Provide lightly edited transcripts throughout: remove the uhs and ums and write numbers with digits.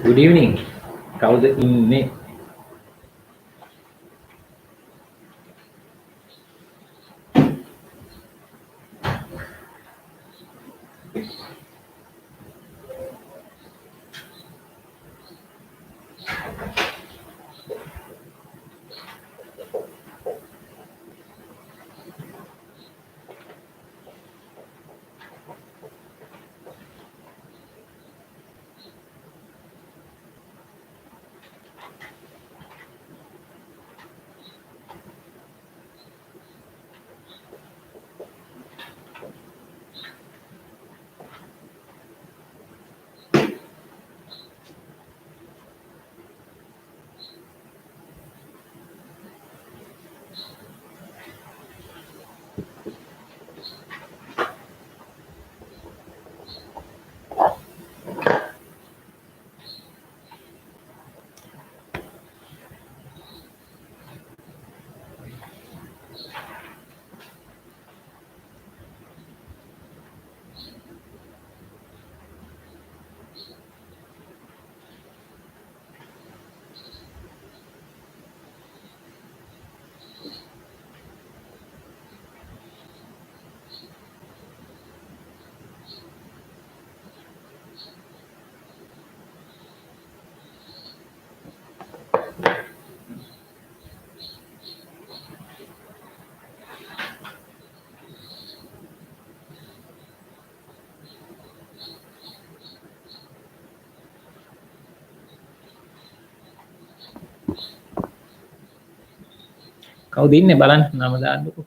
Good evening. Kavda inne. Kavda inne balan nama දාන්නකෝ.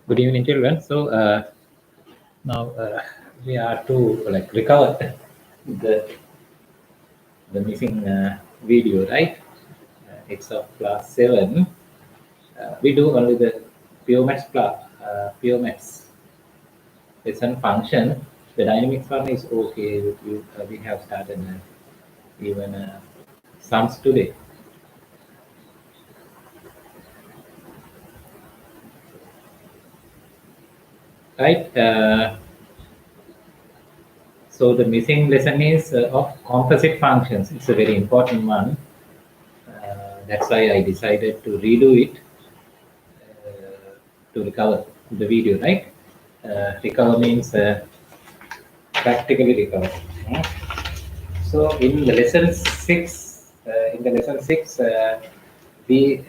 Good evening, children. So now we are to recover the missing video, right? It's of class 7. We do only the pure maths pure maths lesson function. The dynamics one is okay with you. We have started even sums today. Right? So the missing lesson is of composite functions. It's a very important one. That's why I decided to redo it to recover the video, right? Recover means practically recover. So in the lesson 6, we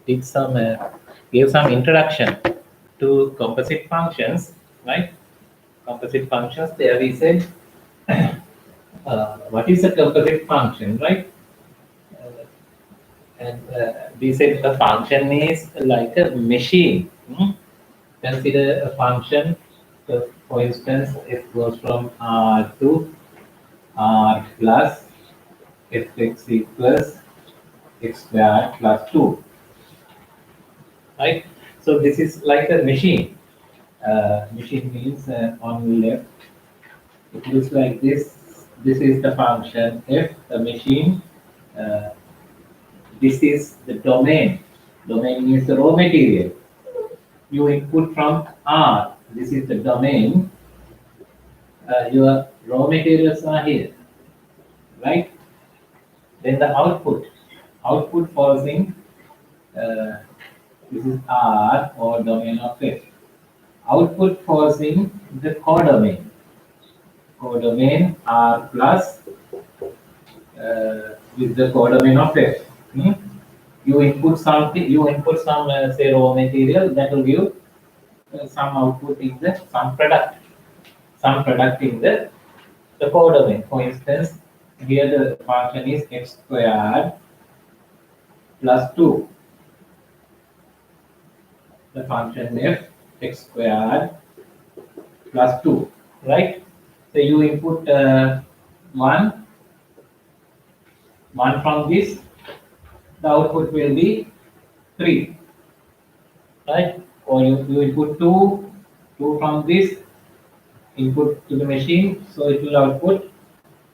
did some gave some introduction to composite functions, right? Composite functions. There we said, what is a composite function, right? And we said a function is like a machine. Consider a function For instance, f goes from R to R plus fx equals x squared plus 2, right? So this is like a machine. Machine means on the left, it looks like this. This is the function f, the machine. Uh, this is the domain. Domain means the raw material. You input from R. This is the domain. Your raw materials are here, right? Then the output. Output falls in, uh, this is R or domain of F. Output falls in the codomain. Codomain R plus is the codomain of F. Hmm? You input something, you input some say raw material that will give some output in the some product in the codomain. For instance, here the function is x squared plus 2. The function f x squared plus 2, right? So you input one from this, the output will be 3, right? Or you input two from this, input to the machine, so it will output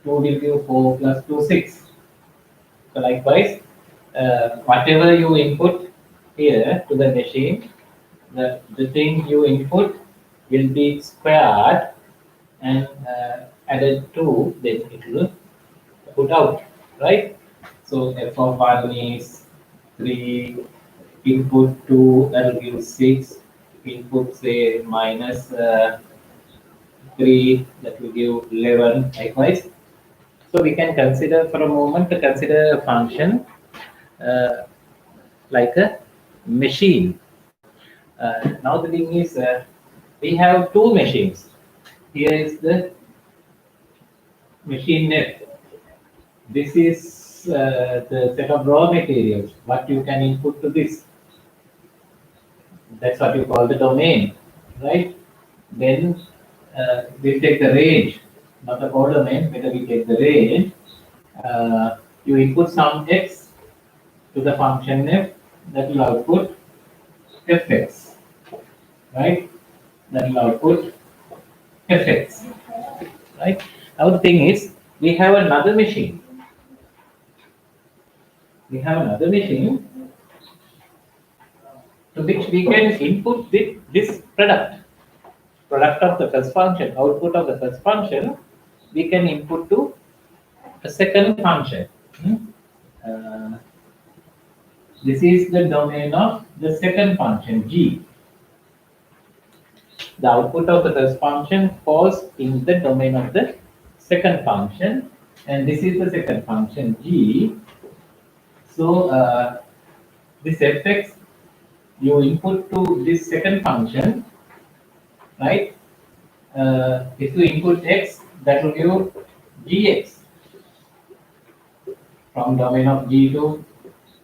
2 will give 4 plus 2 6. So likewise, whatever you input here to the machine, the thing you input will be squared and added to, then it will put out, right? So f of 1 is 3, input 2, that will give 6, input say minus 3, that will give 11, likewise. So we can consider for a moment to consider a function uh, like a machine. Now the thing is, we have two machines. Here is the machine net. This is the set of raw materials, what you can input to this. That's what you call the domain, right? Then we take the range, not the codomain, whether we take the range. You input some x to the function f, that will output fx, right? That will output fx, right? Now the thing is, we have another machine. We have another machine to which we can input this product of the first function, output of the first function, we can input to the second function. Uh, this is the domain of the second function, g. The output of the first function falls in the domain of the second function, and this is the second function, g. So this fx you input to this second function, right? If you input x, that will give gx from domain of g to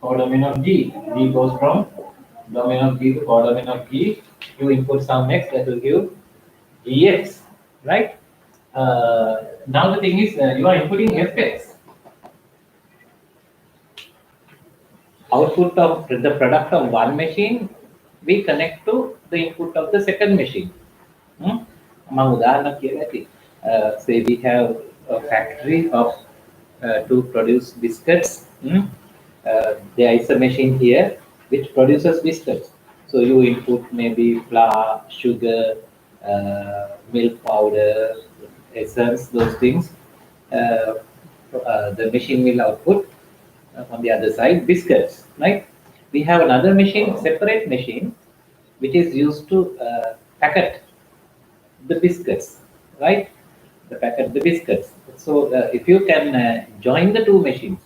codomain of g. G goes from domain of g to codomain of g. You input some x, that will give gx, right? Now the thing is, you are inputting fx. Output of the product of one machine, we connect to the input of the second machine. Say we have a factory of to produce biscuits. There is a machine here which produces biscuits. So you input maybe flour, sugar, milk powder, essence, those things. The machine will output on the other side biscuits, right? We have another machine, separate machine, which is used to packet the biscuits, right? The packet the biscuits. So if you can join the two machines,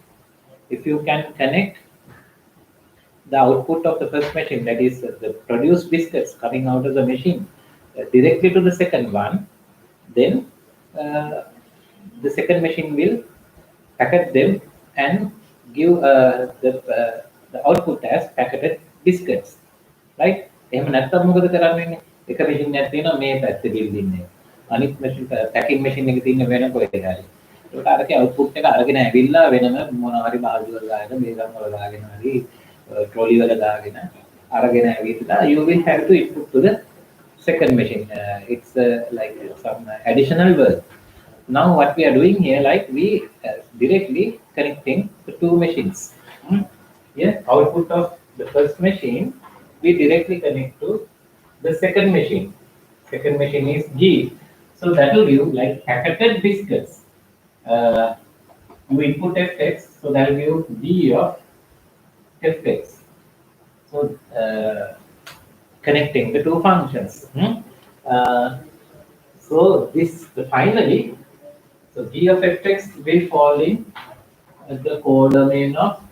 if you can connect the output of the first machine, that is the produced biscuits coming out of the machine, directly to the second one, then the second machine will packet them and give the output as packeted biscuits, right? එහෙම නැත්නම් මොකද කරන්නේ? එක machine එකක් තියෙනවා මේ පැත්තේ building එක. අනිත් මැෂින් පැකින් මැෂින් එකේ තියෙන වෙන කොහෙද හරි. ඒකට අරකේ අවුට්පුට් එක අරගෙන ඇවිල්ලා වෙනම මොනවා හරි බාල්දි වල දාගෙන බේගම් වල දාගෙන හරි ට්‍රොලි වල දාගෙන අරගෙන ඇවිල්ලා you will have to input to the second machine. It's like some additional work. Now what we are doing here, like we directly connecting the two machines. Yeah, output of the first machine we directly connect to the second machine. Second machine is G. So that will give like packeted biscuits. You input fx, so that will give G of fx. So connecting the two functions. So this finally, so G of fx will fall in the codomain of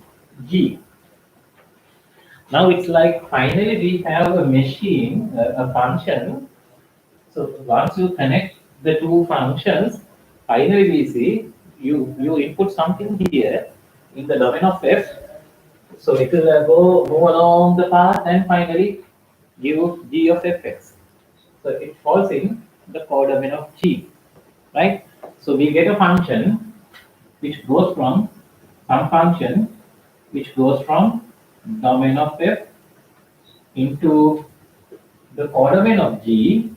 G. Now it's like finally we have a machine, a function. So once you connect the two functions, finally we see you input something here in the domain of f. So it will move along the path and finally give G of fx. So it falls in the codomain of G, right? So we get a function which goes from some function which goes from domain of f into the codomain of G,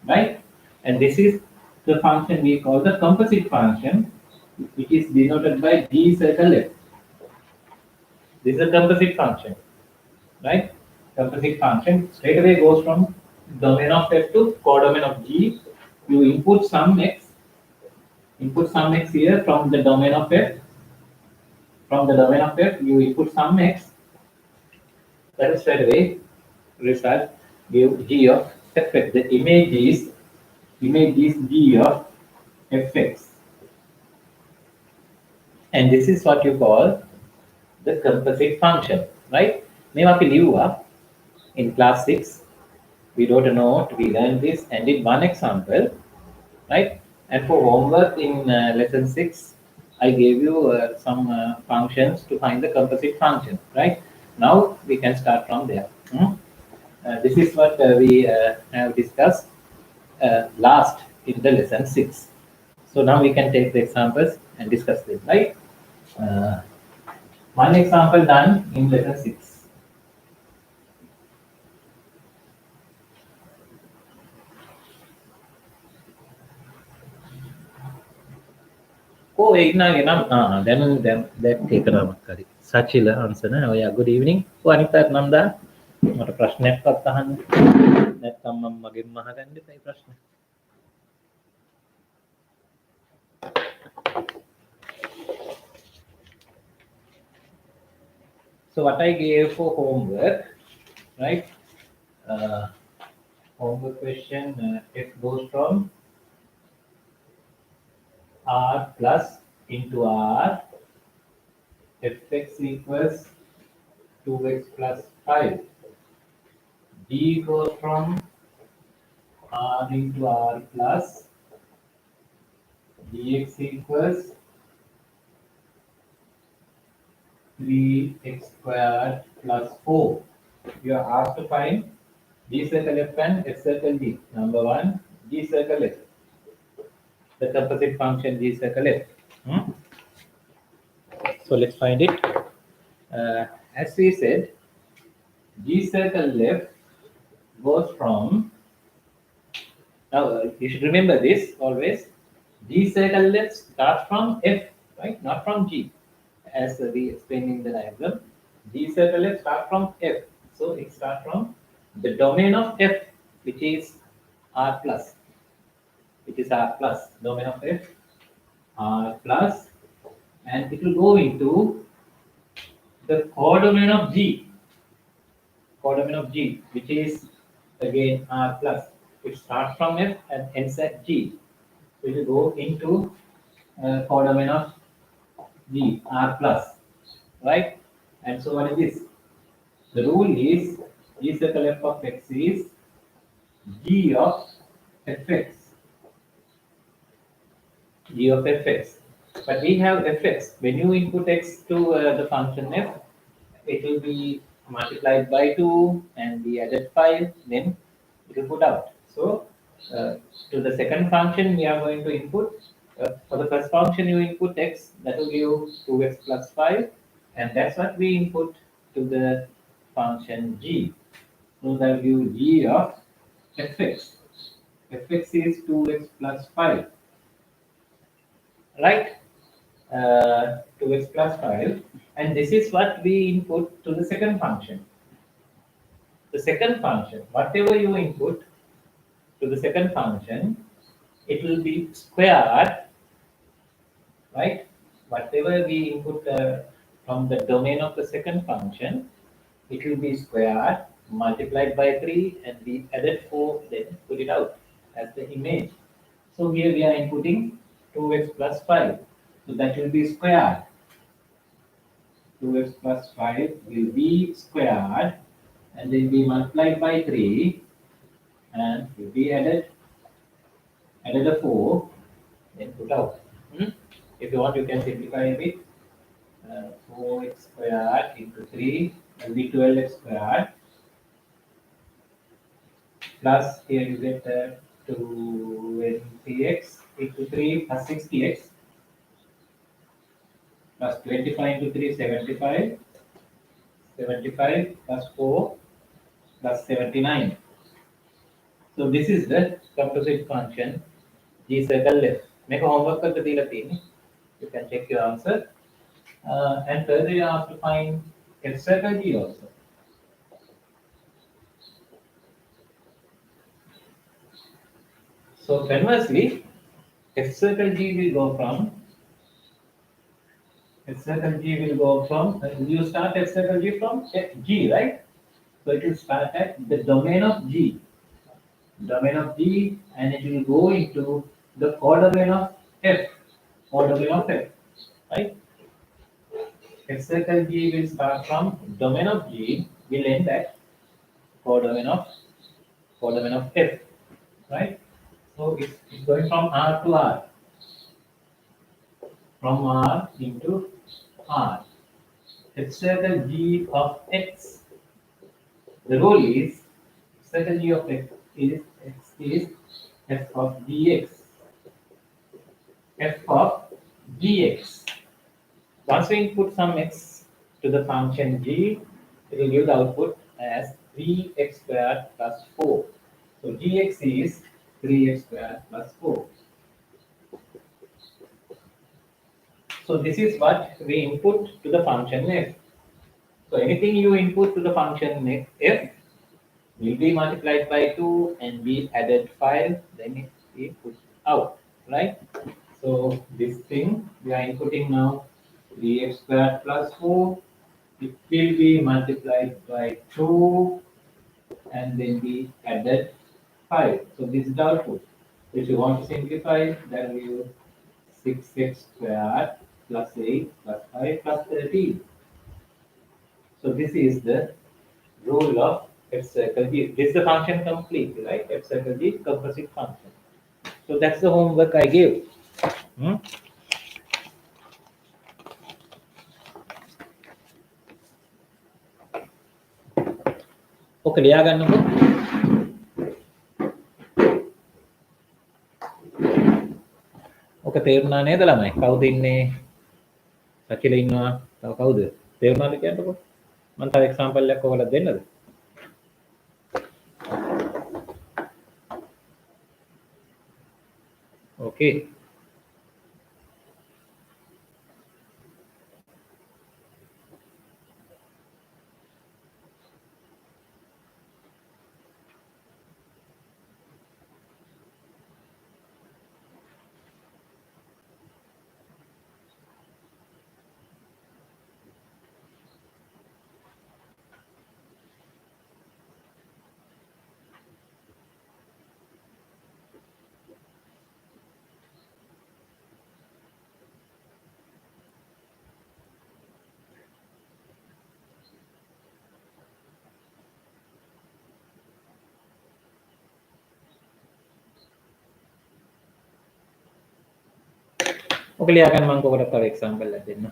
right? And this is the function we call the composite function, which is denoted by G circle f. This is a composite function, right? Composite function straight away goes from domain of f to codomain of G. You input some x here from the domain of f. From the domain of f, you input some x. That is straight away result give G of fx. The image is G of fx, and this is what you call the composite function, right? Name of in class 6. We wrote a note, we learned this and did one example, right? And for homework in lesson 6, I gave you some functions to find the composite function, right? Now we can start from there. This is what we have discussed last in the lesson 6. So now we can take the examples and discuss them, right? One example done in lesson 6. Oh, then that take a Sachila answer. Oh yeah, good evening. Oh, Anita Nanda. What a prashnek patahan. That come magim mahagandi say prashna. So what I gave for homework, right? Homework question, f goes from r plus into r, fx equals 2x plus 5. G goes from r into r plus dx equals 3x squared plus 4. You are asked to find G circle f and f circle G. Number 1, G circle f. The composite function G circle f. So let's find it. As we said, G circle f goes from, now you should remember this always, G circle f starts from f, right? Not from G. As we explained in the diagram, G circle f starts from f. So it starts from the domain of f, which is r plus. Which is r plus, domain of f, r plus, and it will go into the codomain of G. Codomain of G, which is again r plus. It starts from f and ends at G. So it will go into codomain of G, r plus, right? And so what is this? The rule is G circle f of x is G of fx. G of fx. But we have fx. When you input x to the function f, it will be multiplied by 2 and be added 5, then it will put out. So uh, to the second function, we are going to input, for the first function, you input x, that will give you 2x plus 5, and that's what we input to the function g. So that will give g of fx. Fx is 2x plus 5, right? 2x plus 5, and this is what we input to the second function. The second function, whatever you input to the second function, it will be squared, right? Whatever we input from the domain of the second function, it will be squared, multiplied by 3, and we added 4, then put it out as the image. So here we are inputting 2x plus 5. So that will be squared. 2x plus 5 will be squared, and then we multiplied by 3, and will be added a 4, then put out. If you want, you can simplify a bit. 4x squared into 3 will be 12x squared, plus here you get 20x into 3 plus 60x, plus 25 into 3 75, 75 plus 4 plus 79. So this is the composite function g circle left. Make a homework for the thing. You can check your answer. And further you have to find f circle g also. So conversely, f circle g will go from you start f circle g from g, right? So it will start at the domain of g, and it will go into the codomain of f, right? F circle G will start from domain of G, will end at codomain of F, right? So it's going from R to R, from R into R. F circle G of X. The rule is F circle G of X is F of dx. F of dx. Once we input some x to the function g, it will give the output as 3x squared plus 4. So gx is 3x squared plus 4. So this is what we input to the function f. So anything you input to the function f will be multiplied by 2 and be added 5, then it will put out, right? So this thing we are inputting now 3x squared plus 4, it will be multiplied by 2 and then be added 5. So this is the output. If you want to simplify, then we use 6x squared plus 8 plus 5 plus 13. So this is the rule of f circle g. This is the function complete, right? F circle g composite function. So that's the homework I gave. Okay, ලියා ගන්නකො. ඔක තේරුණා නේද ළමයි? කවුද ඉන්නේ? සකිල ඉන්නවා. තව කවුද? තේරුණාද කියන්නකො. මම තව එක්සැම්පල් එකක් ඔයාලට දෙන්නද? Okay. ඔක ලියා ගන්න මම ඔකට තව එක්සැම්පල් එකක් දෙන්නම්.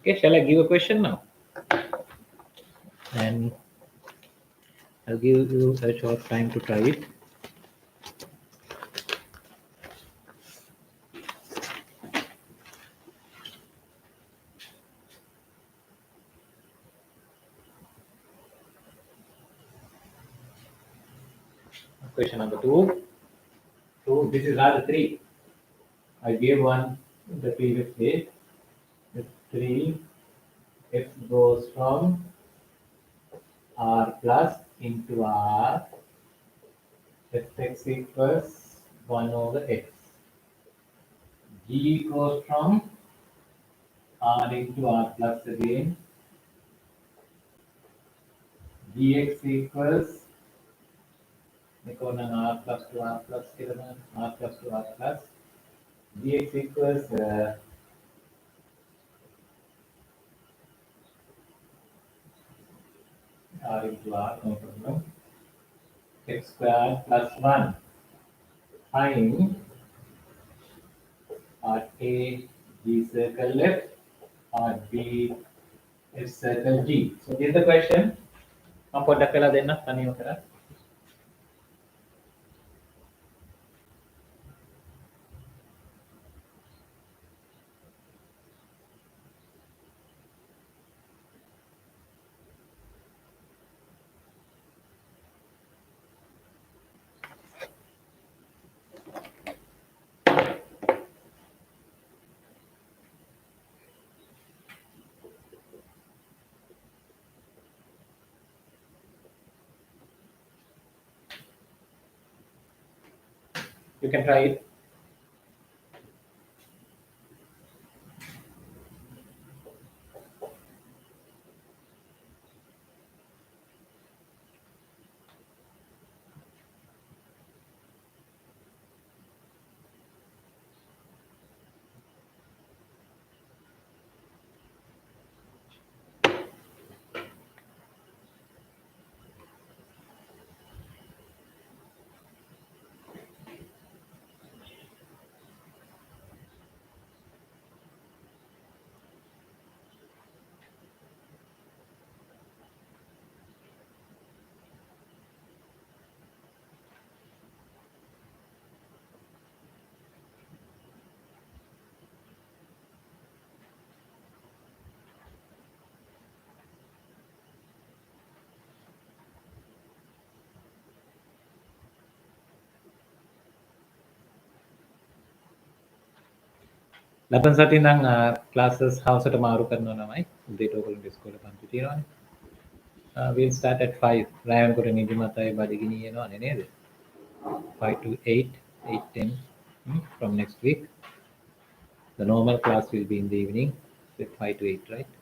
Okay, shall I give a question now? And I'll give you a short time to try it. Question number two. So this is rather three. I gave one the previous day. The three x goes from r plus into r. Fx equals 1 over x. G goes from r into r plus again. Gx equals r plus to r plus r plus to r plus. Gx equals r into r, no problem. X squared plus 1 times at A G circle left at B F circle G. So this is the question. Apa dakala denna tani utara? You can try it. ලබන සතියේ නම් classes හවසට මාරු කරනවා ළමයි. උදේට ඔයගොල්ලෝ ඉස්කෝලේ පන්ති තියෙනවානේ. We'll start at 5. රායන්කොට නිදිමත අය බඩගිනි යනවානේ නේද? 5 to 8, 8:10 from next week. The normal class will be in the evening with 5 to 8, right?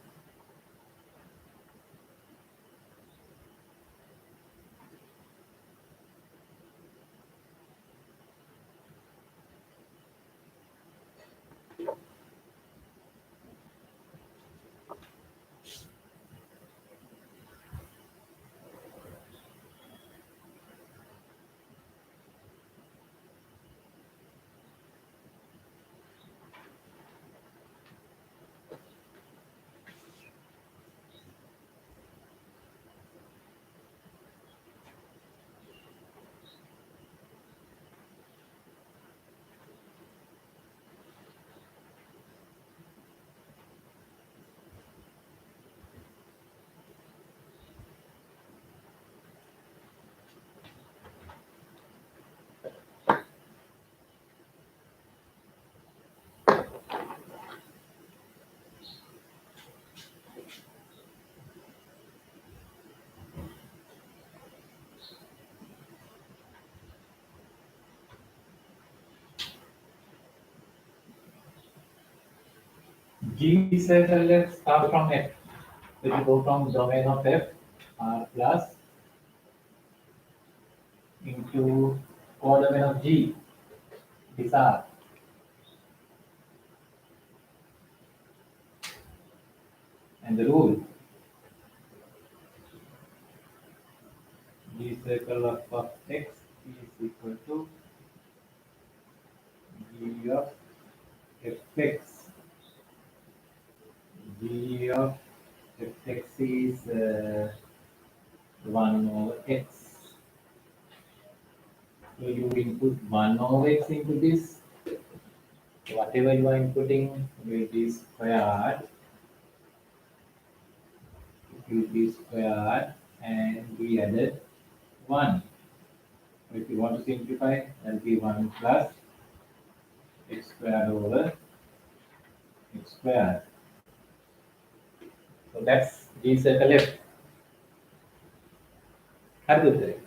G circle left start from F. So you go from domain of F, R plus into codomain of G, this R. And the rule, G circle of X is equal to G of Fx. g of fx is 1 over x. So you input 1 over x into this. Whatever you are inputting will be squared. It will be squared and we added 1. If you want to simplify, that will be 1 plus x squared over x squared. So that's G circle F. Good.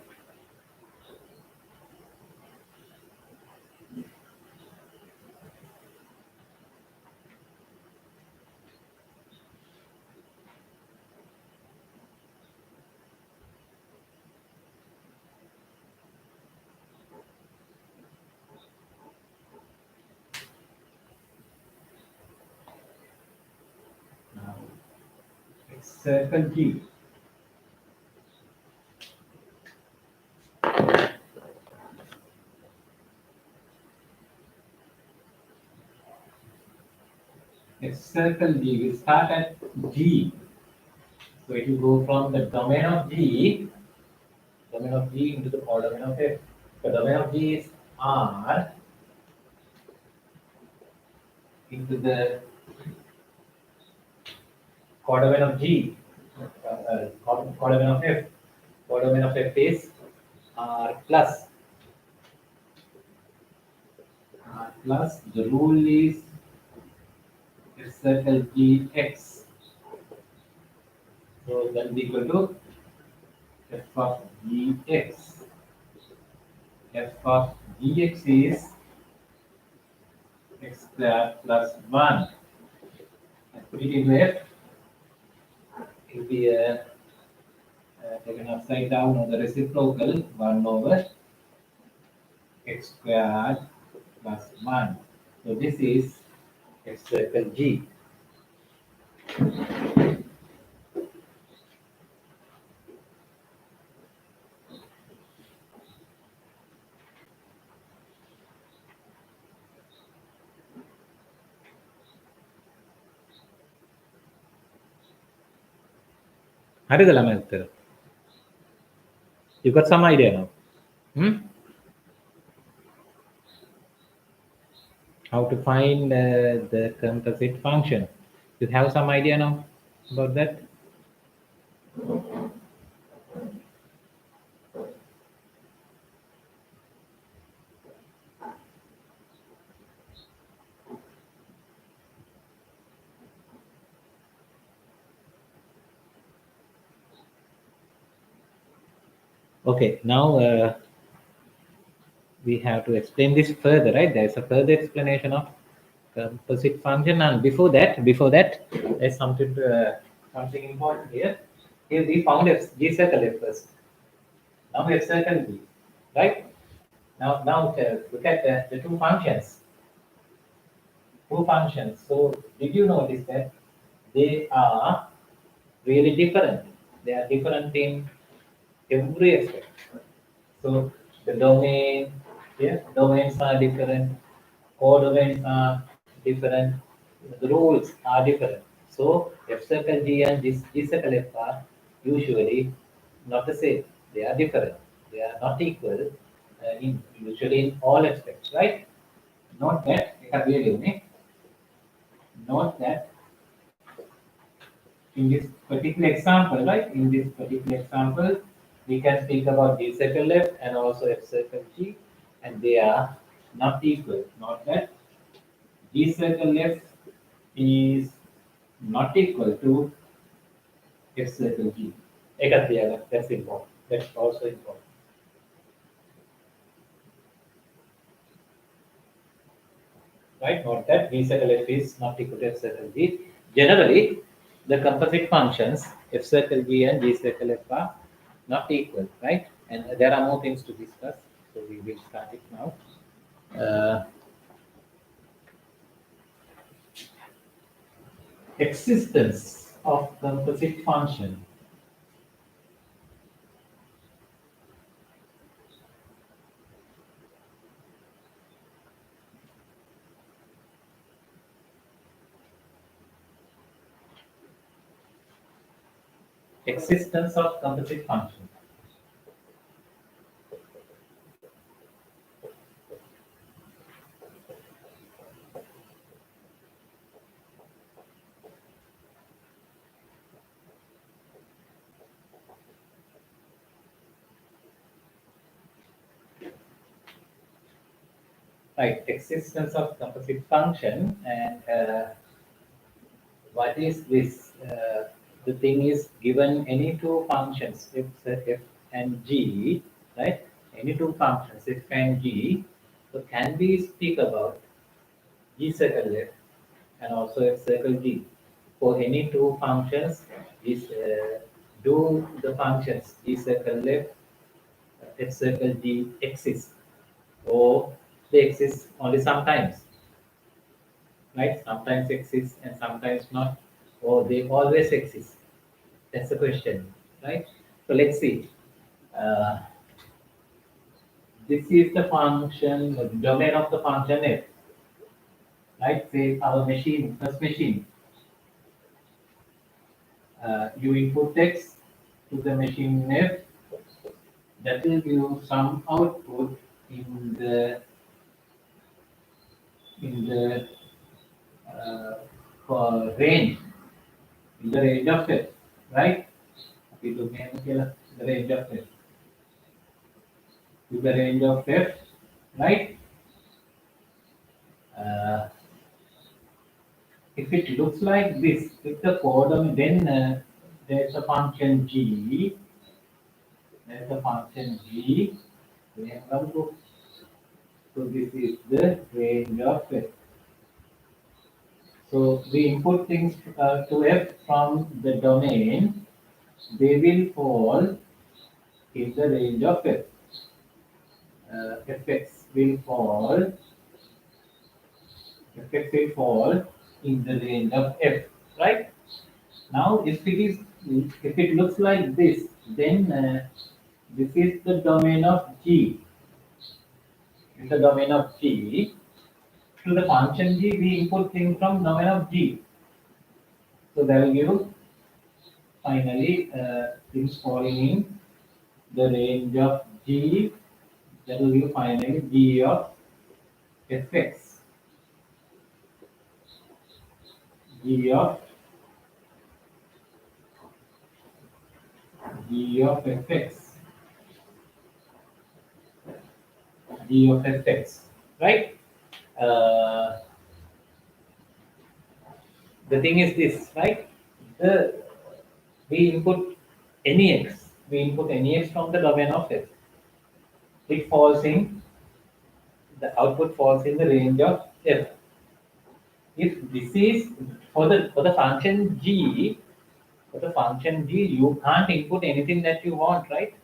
Now, X circle G. X circle G will start at G. So it will go from the domain of G into the codomain of F. The domain of G is R into the codomain of G, codomain of F. Codomain of F is R plus. R plus, the rule is X circle G X. So that is equal to F of Gx. F of Gx is x squared plus 1. And put it into F. It will be taken upside down on the reciprocal 1 over x squared plus 1. So this is X circle G. You got some idea now? How to find the composite function? You have some idea now about that? Okay, now we have to explain this further, right? There is a further explanation of composite function, and before that, there's something important here. Here we found G circle F first. Now we have circle G, right? Now look at the two functions. So did you notice that they are really different? They are different in every aspect. So the domain, domains are different, codomains are different, the rules are different. So F circle G and G circle F are usually not the same. They are different. They are not equal usually in all aspects, right? Note that in this particular example, right? In this particular example, we can speak about G circle F and also F circle G, and they are not equal. Note that G circle F is not equal to F circle G. That's important. That's also important. Right? Note that G circle F is not equal to F circle G. Generally, the composite functions F circle G and G circle F are not equal, right? And there are more things to discuss, so we will start it now. Existence of composite function. existence of composite function. Right, existence of composite function. And what is this? The thing is given any two functions, f and g, right? Any two functions, f and g. So can we speak about g circle f and also f circle g? For any two functions, is do the functions g circle f, f circle g exist, or they exist only sometimes, right? Sometimes exist and sometimes not, or they always exist. That's the question, right? So let's see. Uh, this is the function, the domain of the function f, right? Say our machine, first machine. You input text to the machine f, that will give some output in the in the range, in the range of f, right? We look at the range of f, in the range of f, right? Uh, if it looks like this, if the codon, then there's a function g, there's a function g, we have come to, so this is the range of f. So we input things to f from the domain, they will fall in the range of f. Fx will fall, fx will fall in the range of f, right? Now, if it looks like this, then this is the domain of G. In the domain of G, to the function G, we input things from domain of G. So that will give finally things falling in the range of G. That will give finally G of Fx. G of Fx. G of Fx. Right? Uh, the thing is this, right? The we input any x from the domain of f. It falls in the output falls in the range of f. If this is for the function g, you can't input anything that you want, right?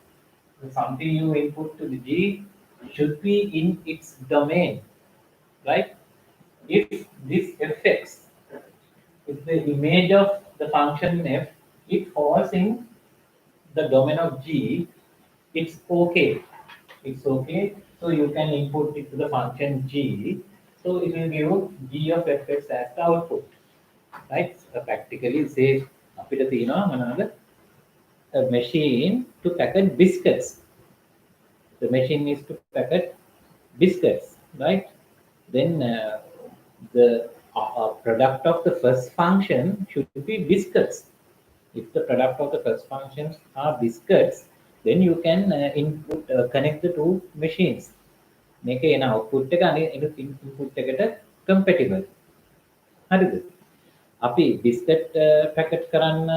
So something you input to the g should be in its domain, right? If this fx is the image of the function f, it falls in the domain of g, it's okay. It's okay. So you can input it to the function g. So it will give g of fx as the output, right? So practically say අපිට තියෙනවා මොනවාද? A machine to packet biscuits. The machine is to packet biscuits, right? Then the product of the first function should be biscuits. If the product of the first functions are biscuits, then you can connect the two machines. මේක එන output එක අනිත් input එකට compatible. හරිද? අපි biscuit packet කරන්න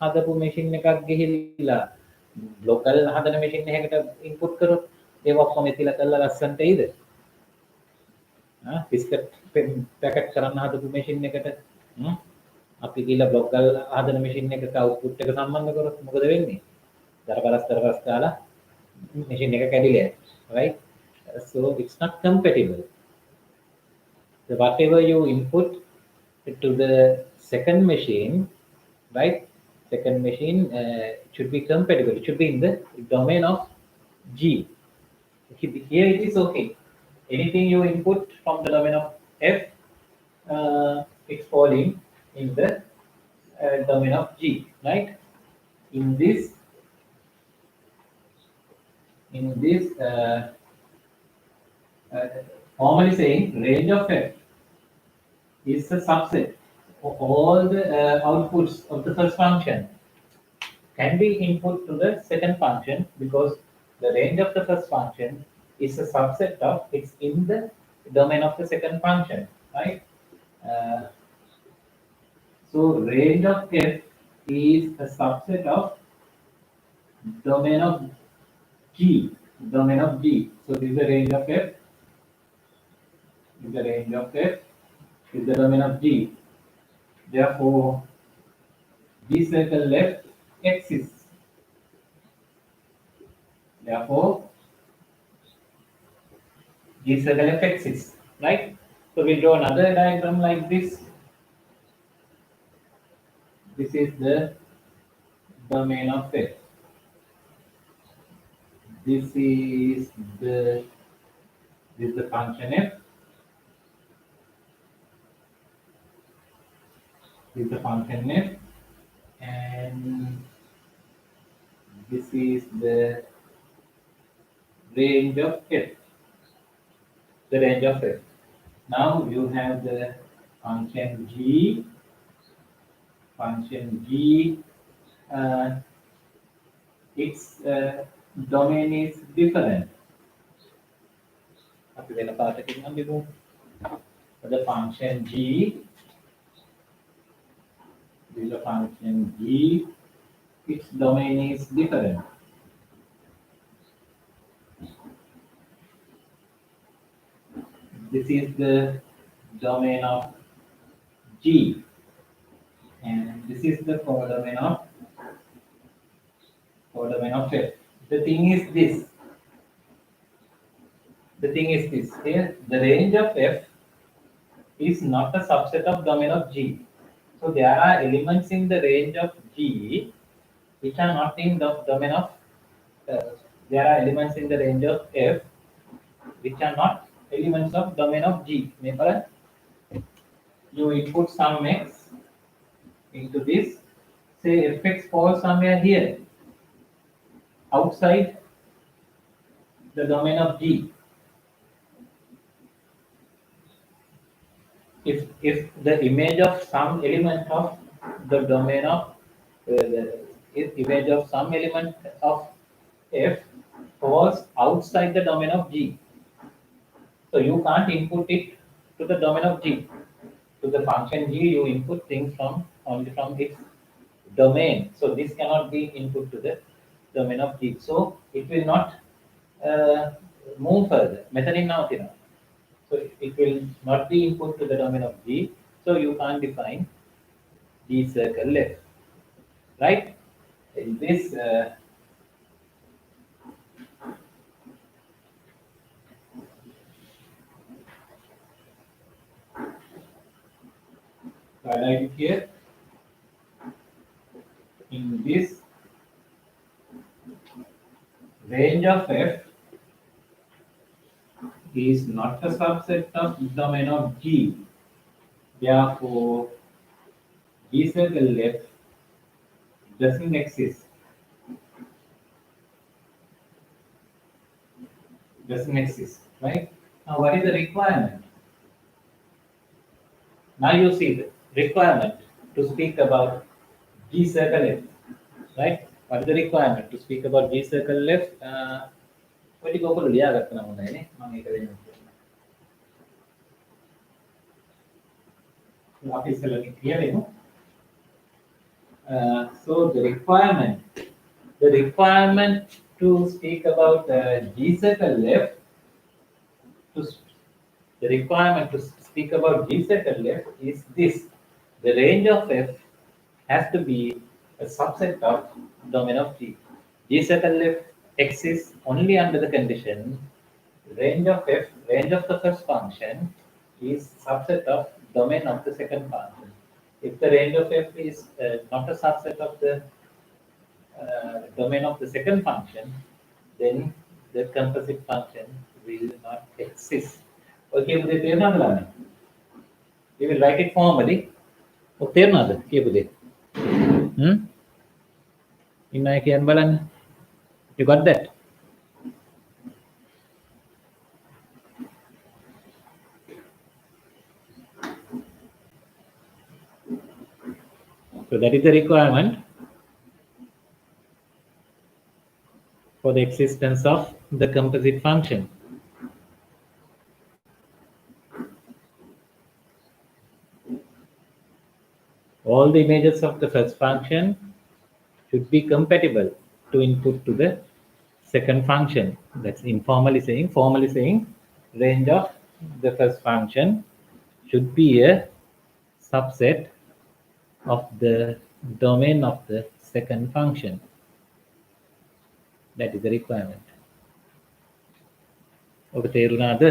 හදපු machine එකක් ගිහිල්ලා local හදන machine එකකට input කරොත් ඒව ඔක්කොම ඉතිලා කරලා ලස්සනට එයිද? biscuit packet කරන්න හදපු machine එකට අපි ගිහිල්ලා local හදන machine එකක output එක සම්බන්ධ කරොත් මොකද වෙන්නේ? දරපරස් කාලා machine එක කැඩිලා යනවා, right? So it's not compatible. So whatever you input to the second machine, right? Second machine should be compatible. It should be in the domain of G. Here it is okay. Anything you input from the domain of F, it's falling in the domain of G, right? in this uh, formally saying range of f is a subset of all the outputs of the first function can be input to the second function because the range of the first function is a subset of it's in the domain of the second function, right? Uh, so range of f is a subset of domain of G, domain of G. So this is the range of f, is the range of f is the domain of G. Therefore, G circle left exists. Therefore, G circle left exists, right? So we draw another diagram like this. This is the domain of f. This is the function f. This is the function f, and this is the range of f. The range of f. Now you have the function g. Function g. Its domain is different. The function g, this is a function g, its domain is different. This is the domain of g, and this is the codomain of f. The thing is this. The thing is this. Here, the range of f is not a subset of domain of G. So there are elements in the range of G which are not in the domain of. There are elements in the range of f which are not elements of domain of G. Remember, you input some x into this. Say fx falls somewhere here outside the domain of G. If the image of some element of the domain of the image of some element of f falls outside the domain of G, so you can't input it to the domain of G. To the function G, you input things from only from its domain. So this cannot be input to the domain of G. So it will not move further. Method now. So it will not be input to the domain of G. So you can't define G circle left, right? In this highlight here. In this range of f is not a subset of domain of G. Therefore, G circle left doesn't exist. Doesn't exist, right? Now, what is the requirement? Now you see the requirement to speak about G circle left, right? What is the requirement to speak about G circle left? What go for so the requirement to speak about G circle left, the requirement to speak about G circle left is this: the range of f has to be a subset of domain of G. G circle left exists only under the condition range of f, range of the first function is subset of domain of the second function. If the range of f is not a subset of the domain of the second function, then the composite function will not exist. Okay, we will write it formally. Hmm? ඉන්න අය කියන්න බලන්න. You got that? So that is the requirement for the existence of the composite function. All the images of the first function should be compatible to input to the second function. That's informally saying. Formally saying, range of the first function should be a subset of the domain of the second function. That is the requirement. ඔබ තේරුණාද?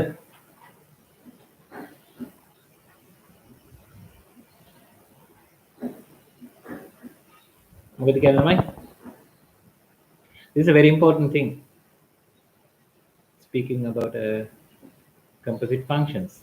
මොකද කියන්නේ ළමයි? This is a very important thing. Speaking about composite functions.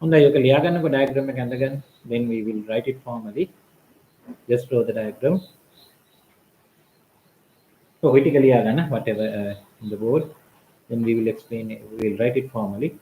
හොඳයි ඔක ලියා ගන්නකො diagram එක අඳගන්න. Then we will write it formally. Just draw the diagram. So we ටික ලියා ගන්න whatever in the board. Then we will explain it. We will write it formally.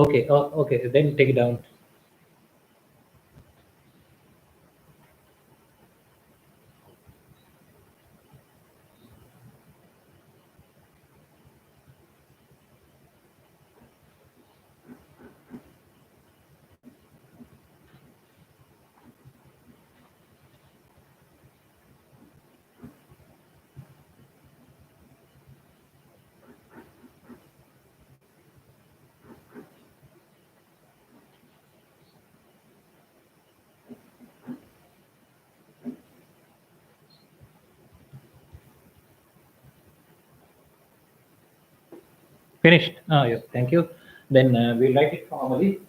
Okay, okay, then take it down. Finished. Oh, yes, thank you. Then we'll write it formally.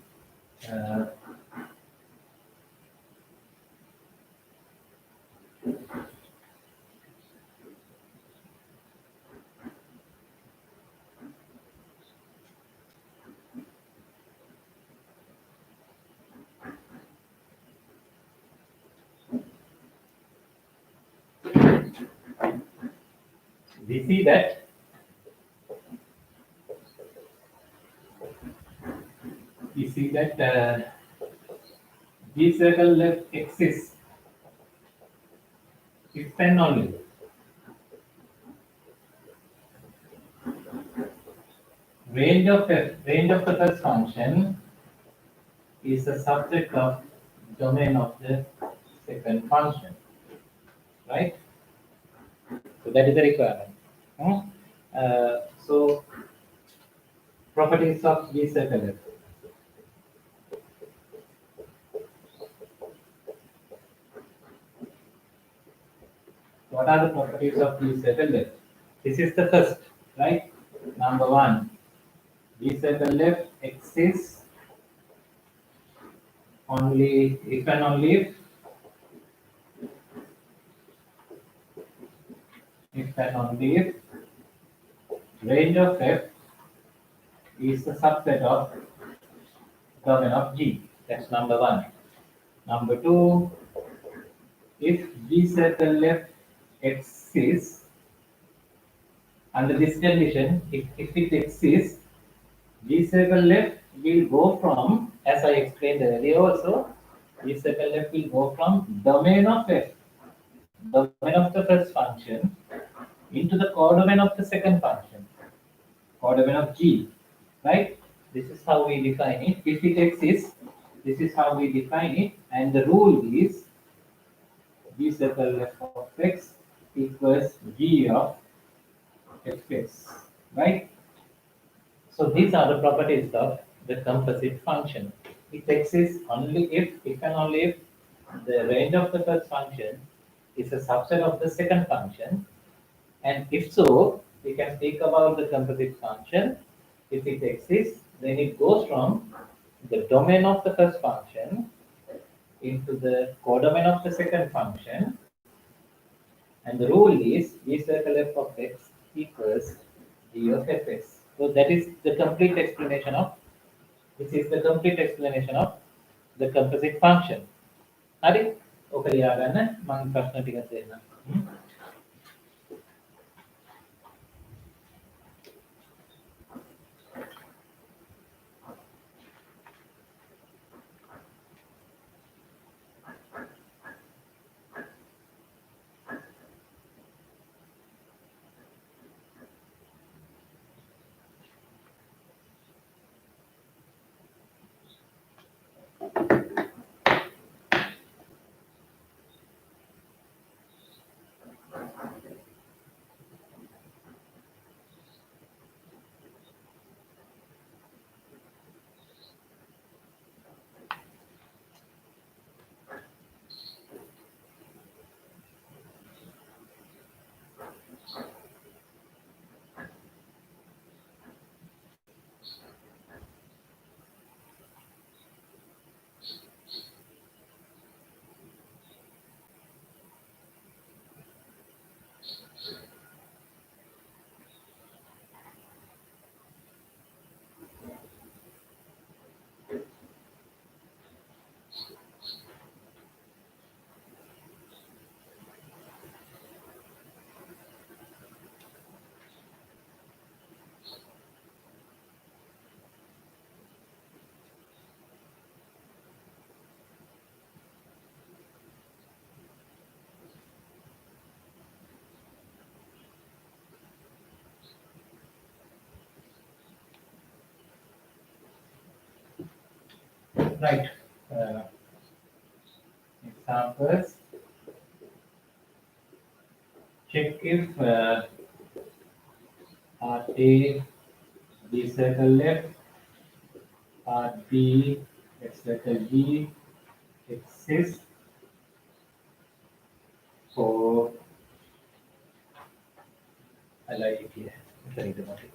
We see that G circle left exists if then only range of the first function is the subject of domain of the second function, right? So that is the requirement. So properties of G circle F. What are the properties of G circle F? This is the first, right? Number one, G circle F exists only if and only if range of F is the subset of domain of G. That's number one. Number two, if B circle left exists under this condition, if it exists, B circle left will go from, as I explained earlier also, B circle left will go from domain of F, domain of the first function, into the codomain of the second function, codomain of G, right? This is how we define it. If it exists, this is how we define it, and the rule is B circle f of x equals G of fx, right? So these are the properties of the composite function. It exists only if and only if the range of the first function is a subset of the second function, and if so, we can speak about the composite function. If it exists, then it goes from the domain of the first function into the codomain of the second function, and the rule is v circle f of x equals g of fx. So that is the complete explanation of, this is the complete explanation of the composite function. හරි? ඔක ලියා ගන්න මම ප්‍රශ්න ටික දෙන්නම්. Right. Examples. Check if part A, B circle left, part B, X circle B exists for, I like it here. Sorry about it.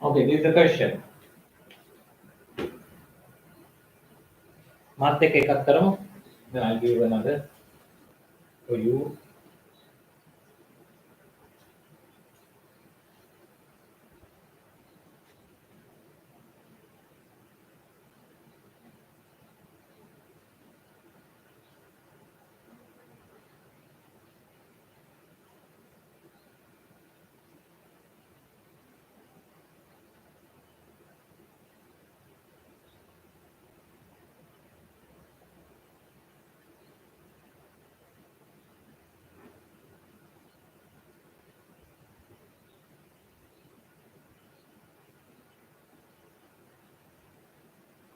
Okay, this is the question. මාත් එක්ක එකක් කරමු. Then I'll give another for you.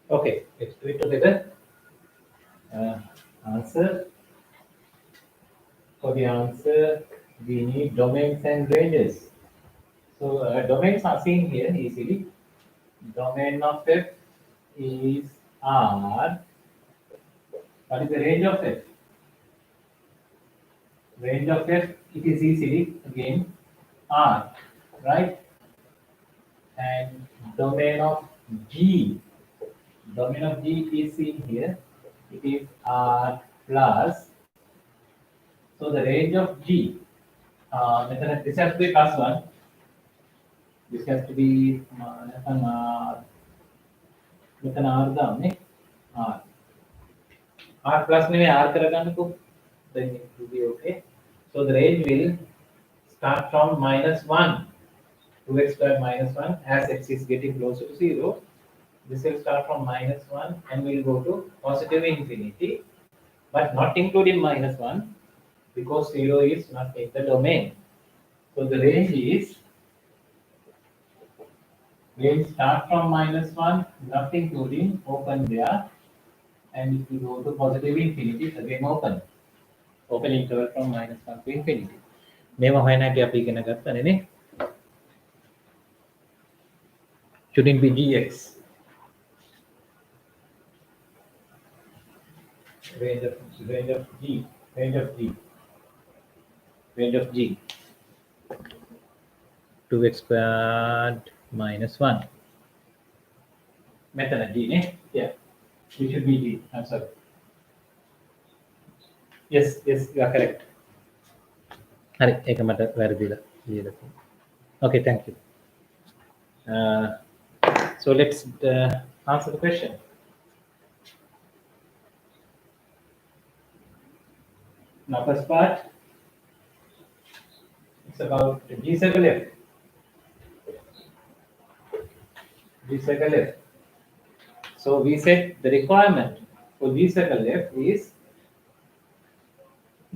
Okay, let's do it together. Answer. For the answer, we need domains and ranges. So domains are seen here easily. Domain of f is R. What is the range of f? Range of f, it is easily again R, right? And domain of G, domain of G is seen here. It is R plus. So the range of G, this has to be plus one. This has to be R down, R. R plus में R करगाने को then it will be okay. So the range will start from -1, 2x squared minus 1, as x is getting closer to 0. This will start from -1 and will go to positive infinity, but not including -1 because 0 is not in the domain. So the range start from -1, not including, open there, and if you go to positive infinity, again open. Open interval from -1 to infinity. මේවා හොයන්නට අපි ඉගෙන ගත්තනේ නේ. Shouldn't be gx. Range of g. Range of g. 2x squared minus 1. Method g, ne? Yeah. It should be g. I'm sorry. Yes, you are correct. හරි ඒක මට වැරදිලා ලියලා තියෙනවා. Okay, thank you. So let's answer the question. Now first part, it's about G circle F. G circle F. So we said the requirement for G circle F is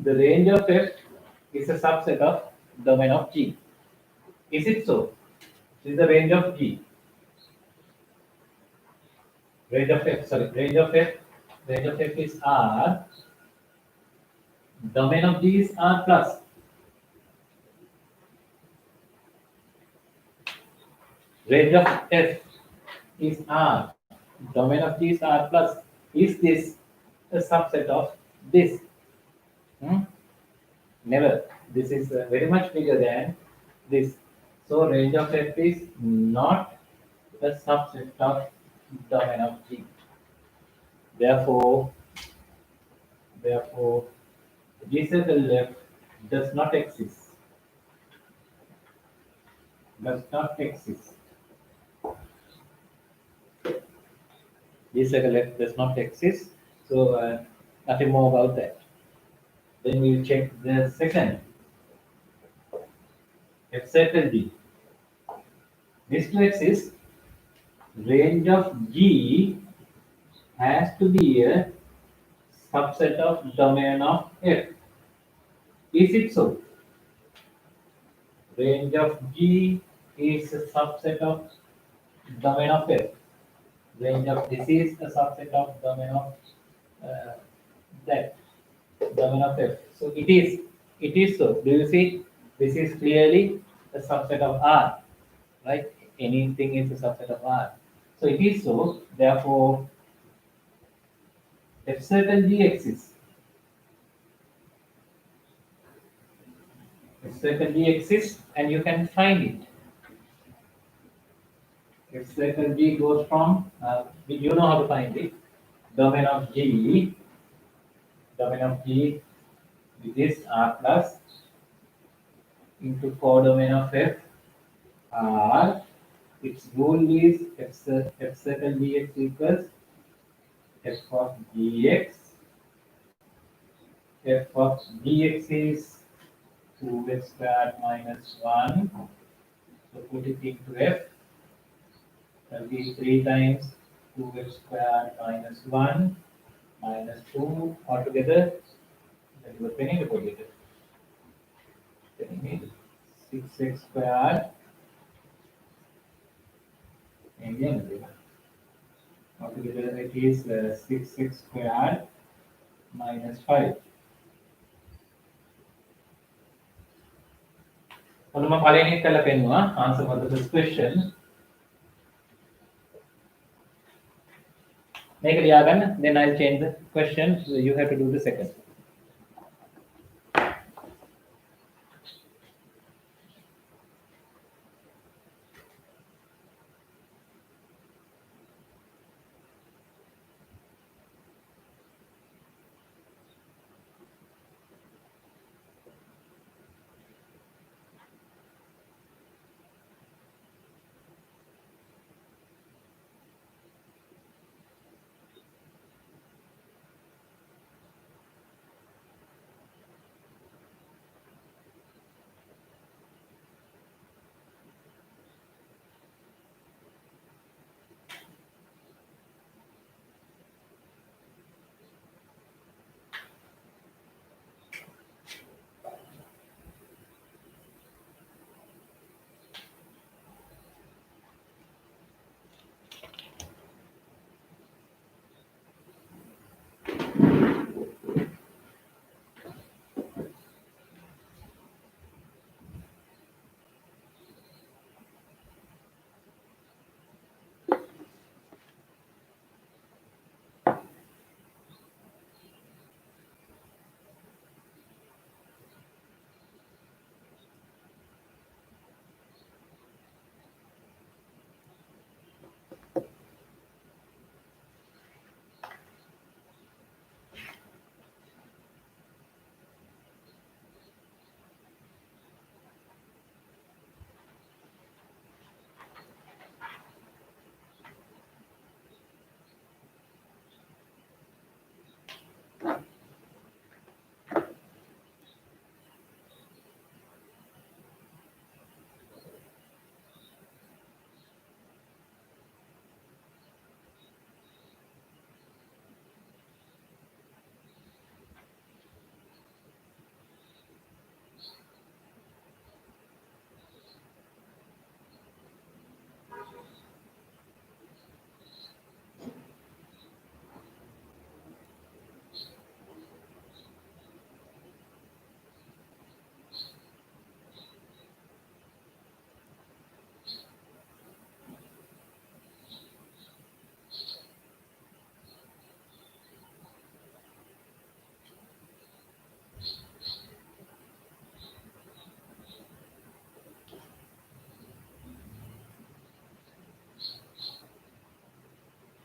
the range of F is a subset of domain of G. Is it so? This is the range of G. Range of F is R. Domain of G is R plus. Range of F is R. Domain of G is R plus. Is this a subset of this? Never. This is very much bigger than this. So range of F is not a subset of domain of G. Therefore, G circle F does not exist. G circle F does not exist. So nothing more about that. Then we will check the second. F circle G. This to exist, range of G has to be a subset of domain of F. Is it so? Range of G is a subset of domain of F. Range of this is a subset of domain of that. Domain of F. So it is so. Do you see? This is clearly a subset of R, right? Anything is a subset of R. So it is so. Therefore, F circle G exists. F circle G exists, and you can find it. F circle G goes from you know how to find it. Domain of G. It is R plus into codomain of F R. Its rule is F circle Gx equals F of Gx. F of Gx is 2x squared minus 1. So put it into F. That will be 3 times 2x squared minus 1 minus 2 altogether. That is 6x squared. Altogether it is 6x squared minus 5. Ano mapalinis kalapin mo, answer for this question. Make it yagan, then I'll change the question. So you have to do the second.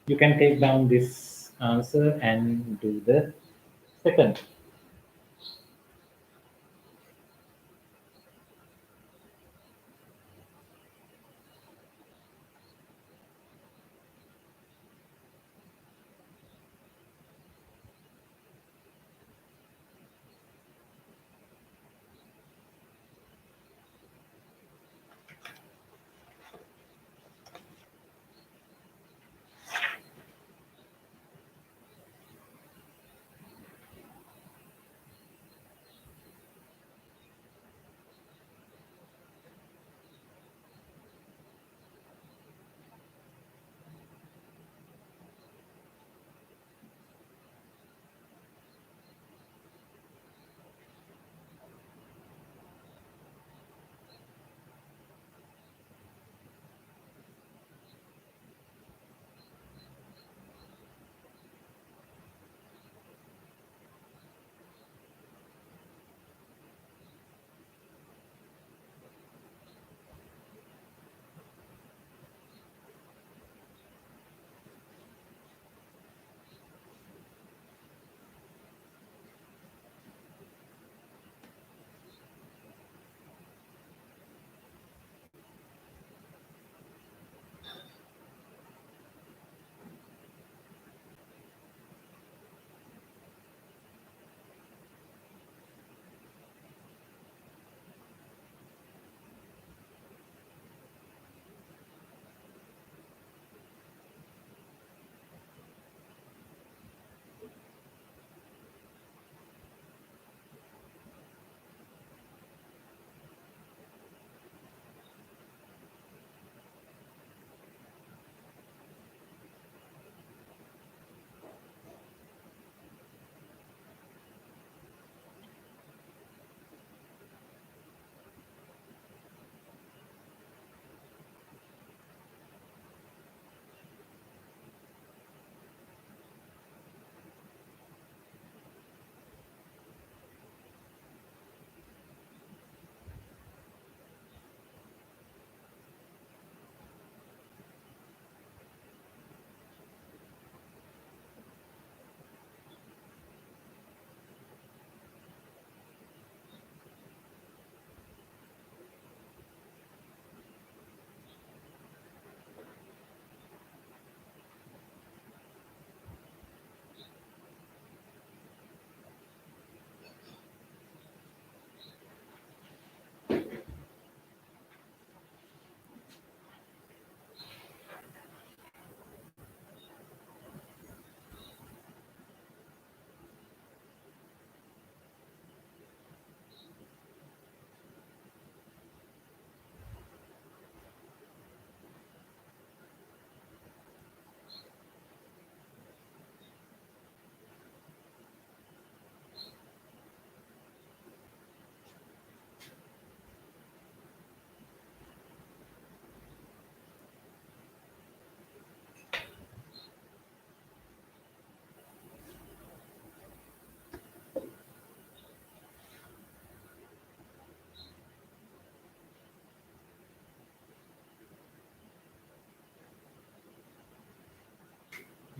You can take down this answer and do the second.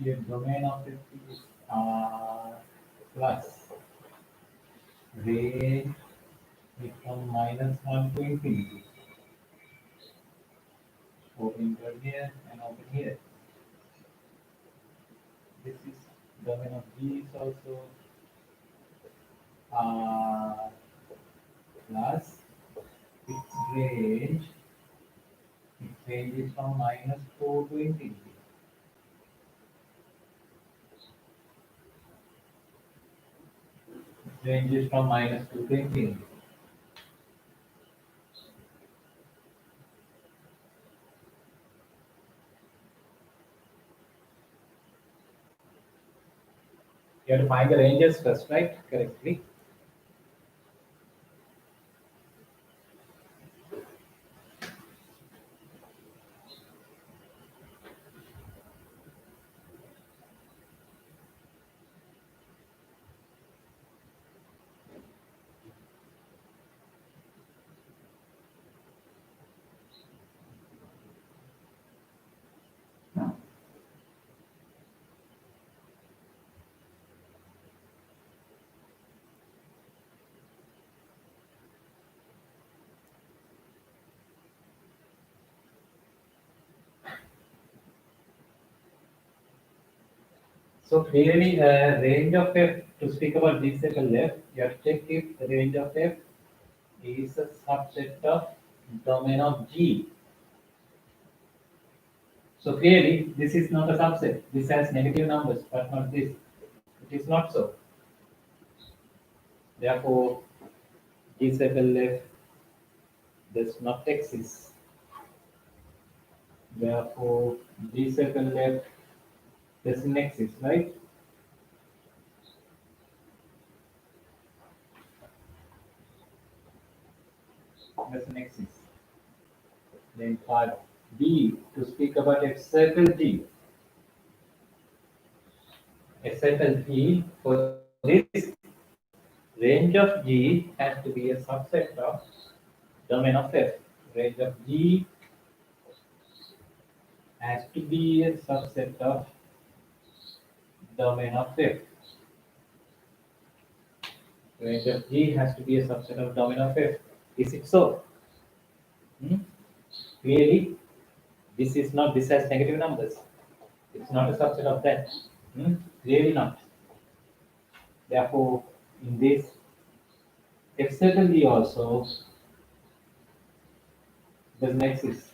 Here domain of it is R plus range is from -1 to infinity. Open here and open here. This is domain of G is also R plus its range. Its range is from -4 to infinity. Its range is from -2 to infinity. You have to find the ranges first, right? Correctly. So clearly, range of f, to speak about this circle f, you have to check if the range of f is a subset of domain of G. So clearly, this is not a subset. This has negative numbers, but not this. It is not so. Therefore, G circle f does not exist. Therefore, G circle f doesn't exist, right? Doesn't exist. Then part B, to speak about F circle G. F circle G, for this range of G has to be a subset of domain of F. Range of G has to be a subset of domain of F. Range of G has to be a subset of domain of F. Is it so? Clearly, this has negative numbers. It's not a subset of that. Clearly not. Therefore, in this F circle G also doesn't exist.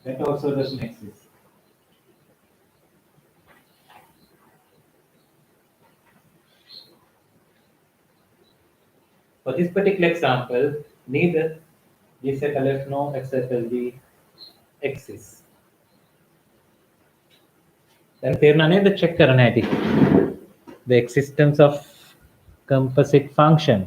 That also doesn't exist. For this particular example, neither G circle F nor F circle G exists. Then තේරුණා නේද check කරන්න ඇති the existence of composite function.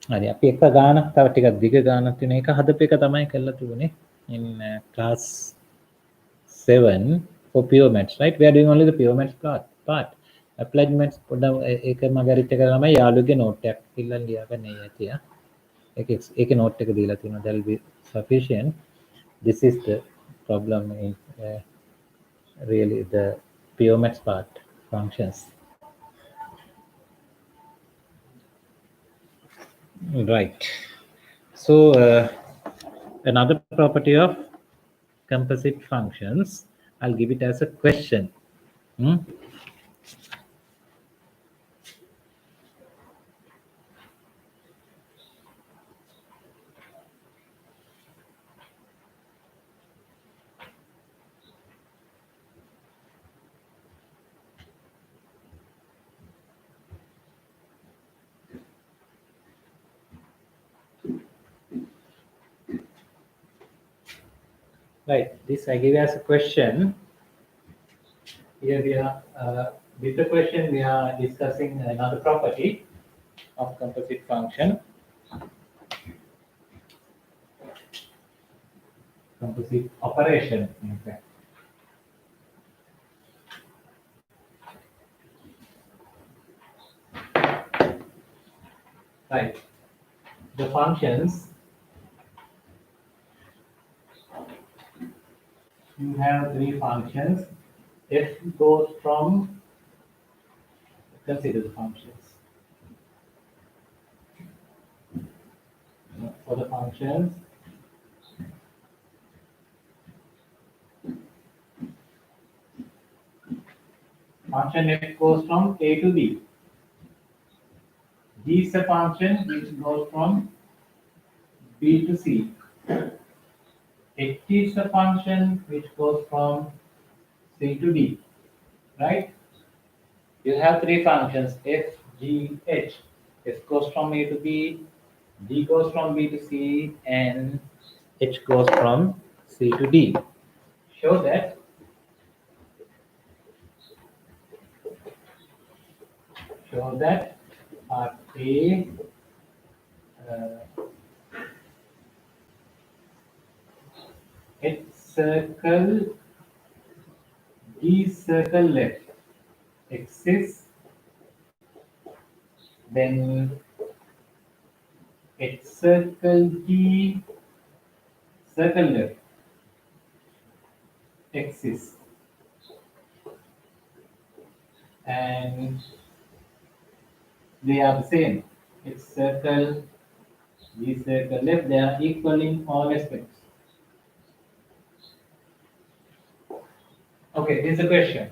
හරි අපි එක ගානක් තව ටිකක් දිග ගානක් තියෙන එක හදපු එක තමයි කරලා තිබුණේ in class 7 for pure maths, right? We are doing only the pure maths part. Applied maths පොඩ්ඩක් ඒක මම අරිට එක තමයි යාළුවගේ note එකක් ඉල්ලන් ලියාගන්න ඇති ආ ඒකේ note එක දීලා තියෙනවා that will be sufficient. This is the problem in really the pure maths part functions. Right. So another property of composite functions, I'll give it as a question. Right. This I give you as a question. Here we are. With the question, we are discussing another property of composite function. Composite operation, in fact. Right. The functions, you have three functions. F goes from, consider the functions. For the functions, function f goes from a to b. D is a function which goes from b to c. H is a function which goes from c to d. Right? You have three functions f, g, h. F goes from a to b, g goes from b to c, and h goes from c to d. Show that part A H circle D circle left axis, then H circle D circle left axis, and they are the same. H circle D circle left, they are equal in all aspects. Okay, this is the question.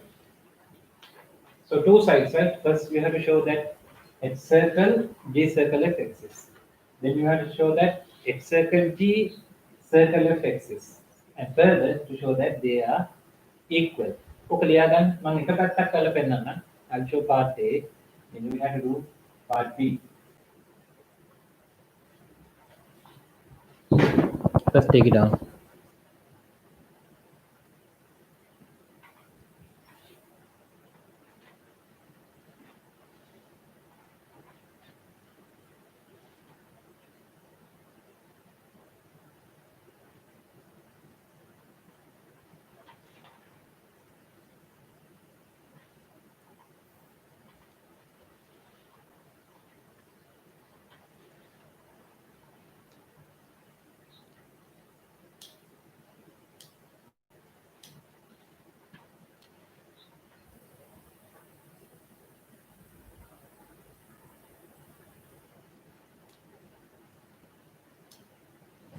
So two sides, right? First we have to show that H circle D circle F axis. Then you have to show that H circle D circle F axis. And further to show that they are equal. Okay, again, I'll show part A, then we have to do part B. Let's take it down.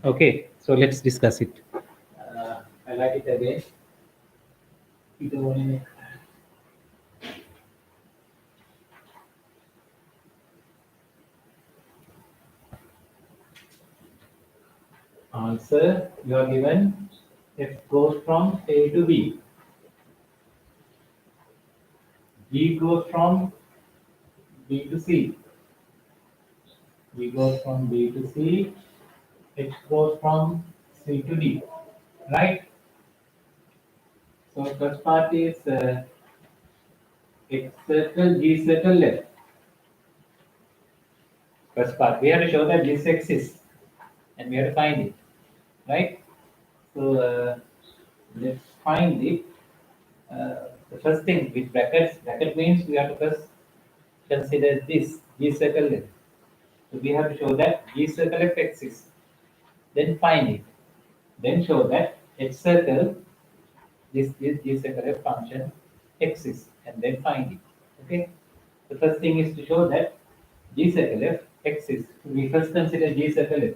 Okay, so let's discuss it. I like it again. Answer, you are given f goes from A to B. G goes from B to C. G goes from B to C. H goes from C to D. Right? So first part is H circle, G circle left. First part, we have to show that this exists and we have to find it. Right? So let's find it. The first thing with brackets, bracket means we have to first consider this G circle left. So we have to show that G circle F exists. Then find it. Then show that H circle, this G circle F function exists, and then find it. Okay. The first thing is to show that G circle F exists. We first consider G circle F.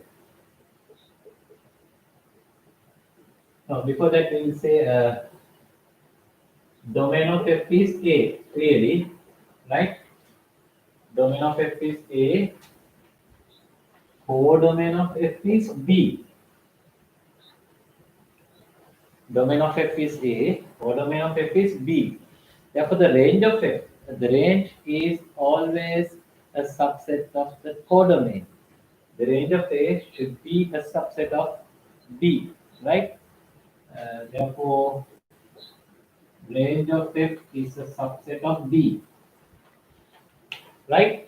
Now, before that, we will say domain of F is A, clearly, right? Domain of F is A, codomain of F is B. Domain of F is A, codomain of F is B. Therefore, the range of F, the range is always a subset of the codomain. The range of A should be a subset of B, right? Therefore, range of F is a subset of D. Right?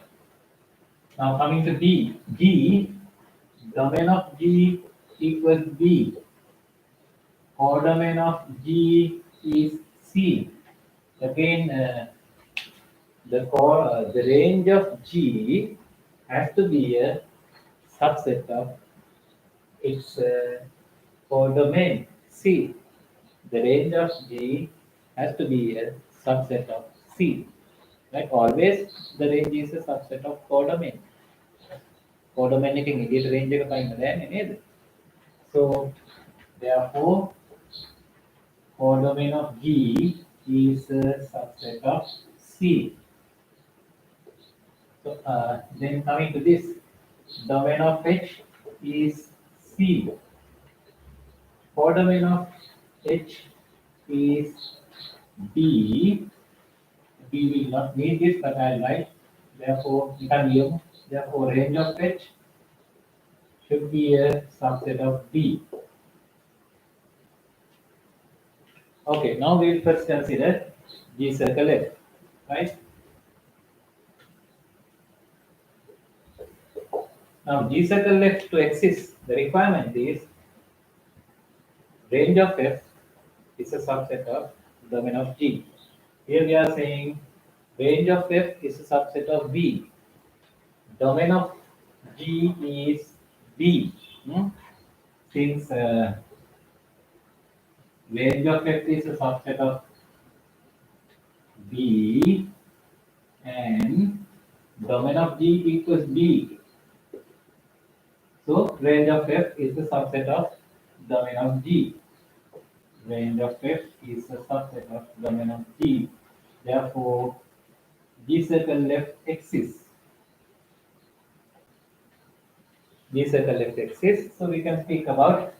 Now coming to D. D, domain of G equals B. Codomain of G is C. Again, the range of G has to be a subset of its codomain C. The range of G has to be a subset of C. Right? Always the range is a subset of codomain. Codomain එකෙන් එළියට range එක පයින්න බෑනේ නේද? So therefore codomain of G is a subset of C. So then coming to this, domain of H is C. Codomain of H is B. B will not need this, but I write. Therefore, therefore range of H should be a subset of B. Okay, now we will first consider G circle F, right? Now G circle F to exist, the requirement is range of F is a subset of domain of G. Here we are saying range of F is a subset of B. Domain of G is B. Since range of F is a subset of B and domain of G equals B. So range of F is a subset of domain of G. Range of F is a subset of domain of G. Therefore, G circle F exists. G circle F exists, so we can speak about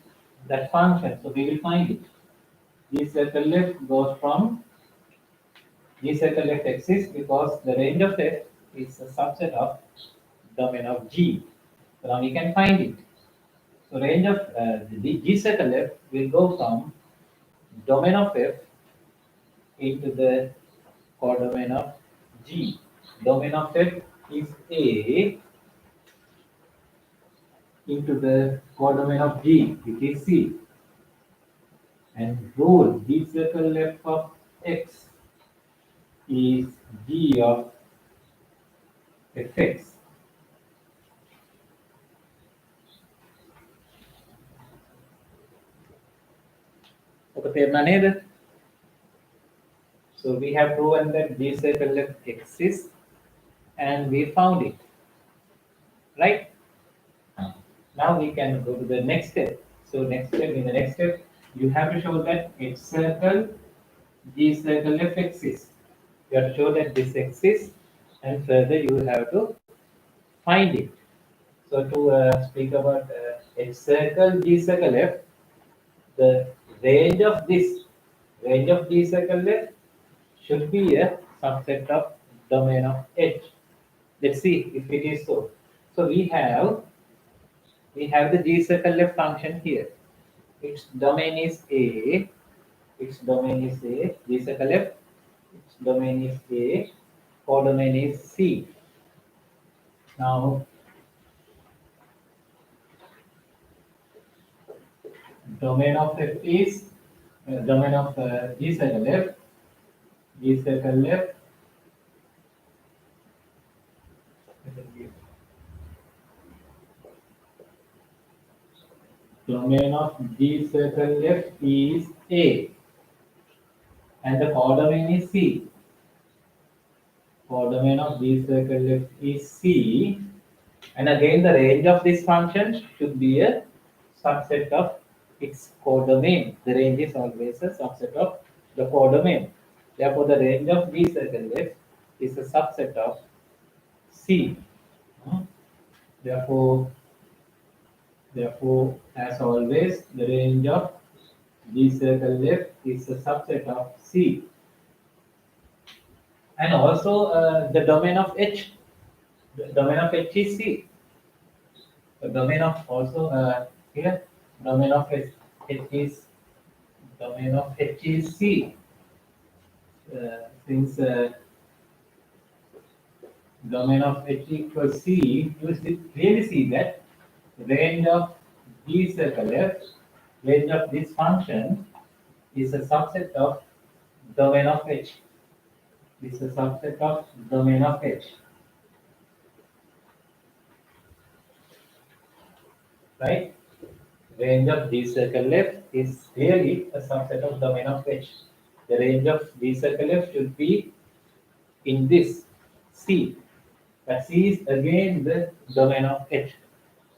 that function. So we will find it. G circle F goes from G circle F exists because the range of F is a subset of domain of G. So now we can find it. So range of the G circle F will go from domain of F into the codomain of G. Domain of F is A into the codomain of G, which is C. And rule G circle F of X is G of Fx. Okay, so we have proven that G circle F exists and we found it. Right? Now we can go to the next step. So in the next step, you have to show that H circle G circle F exists. You have to show that this exists, and further you have to find it. So to speak about H circle G circle F, the range of G circle F should be a subset of domain of H. Let's see if it is so. So we have the G circle F function here. Its domain is A. G circle F. Its domain is A. Codomain is C. Now, domain of F is domain of G circle F. G circle F. Domain of G circle F is A, and the codomain is C. Codomain of G circle F is C, and again the range of this function should be a subset of its codomain. The range is always a subset of the codomain. Therefore, the range of G circle F is a subset of C. Therefore, as always, the range of G circle F is a subset of C. And also the domain of H. The domain of H is C. The domain of also here, domain of H is Domain of H is C. Since domain of H equals C, you clearly see that range of D circle F, range of this function is a subset of domain of H. Is a subset of domain of H. Right? Range of D circle F is clearly a subset of domain of H. The range of D circle F should be in this C. But C is again the domain of H.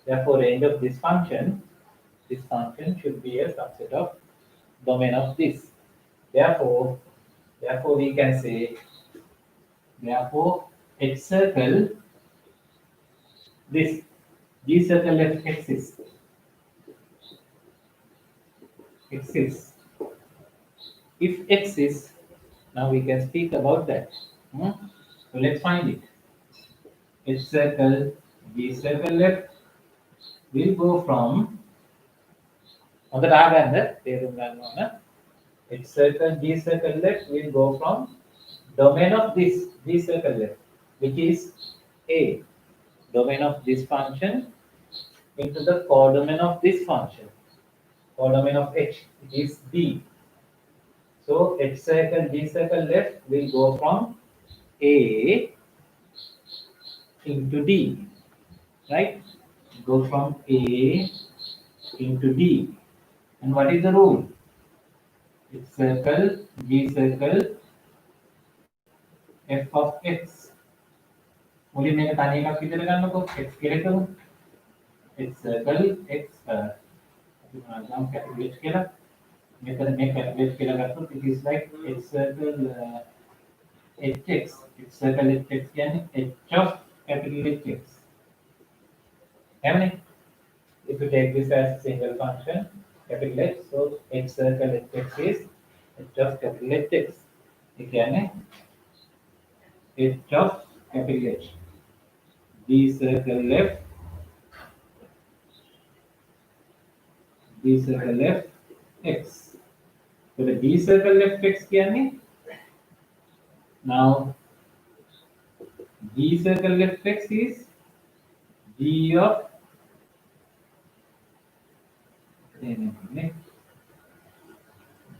Therefore, range of this function should be a subset of domain of this. Therefore, we can say, therefore, H circle this D circle F exists. If exists, now we can speak about that. So let's find it. H circle D circle F will go from on the diagram that H circle D circle left will go from domain of this D circle left, which is A, domain of this function, into the codomain of this function, codomain of H, which is D. So H circle D circle left will go from A into D, right? Go from A into D. And what is the rule? H circle D circle f of x. මුලින් මේක තනි එකක් විදිහට ගන්නකො x කියලා එකම x circle x අපි ගමු capital H කියලා මෙතන මේ capital H කියලා ගත්තොත් it is like x circle hx x circle hx කියන්නේ h of capital Hx එහමනේ if you take this as a single function capital H so h circle hx is h of capital Hx ඒ කියන්නේ h of capital H D circle left x. So the D circle left x කියන්නේ now D circle left x is D of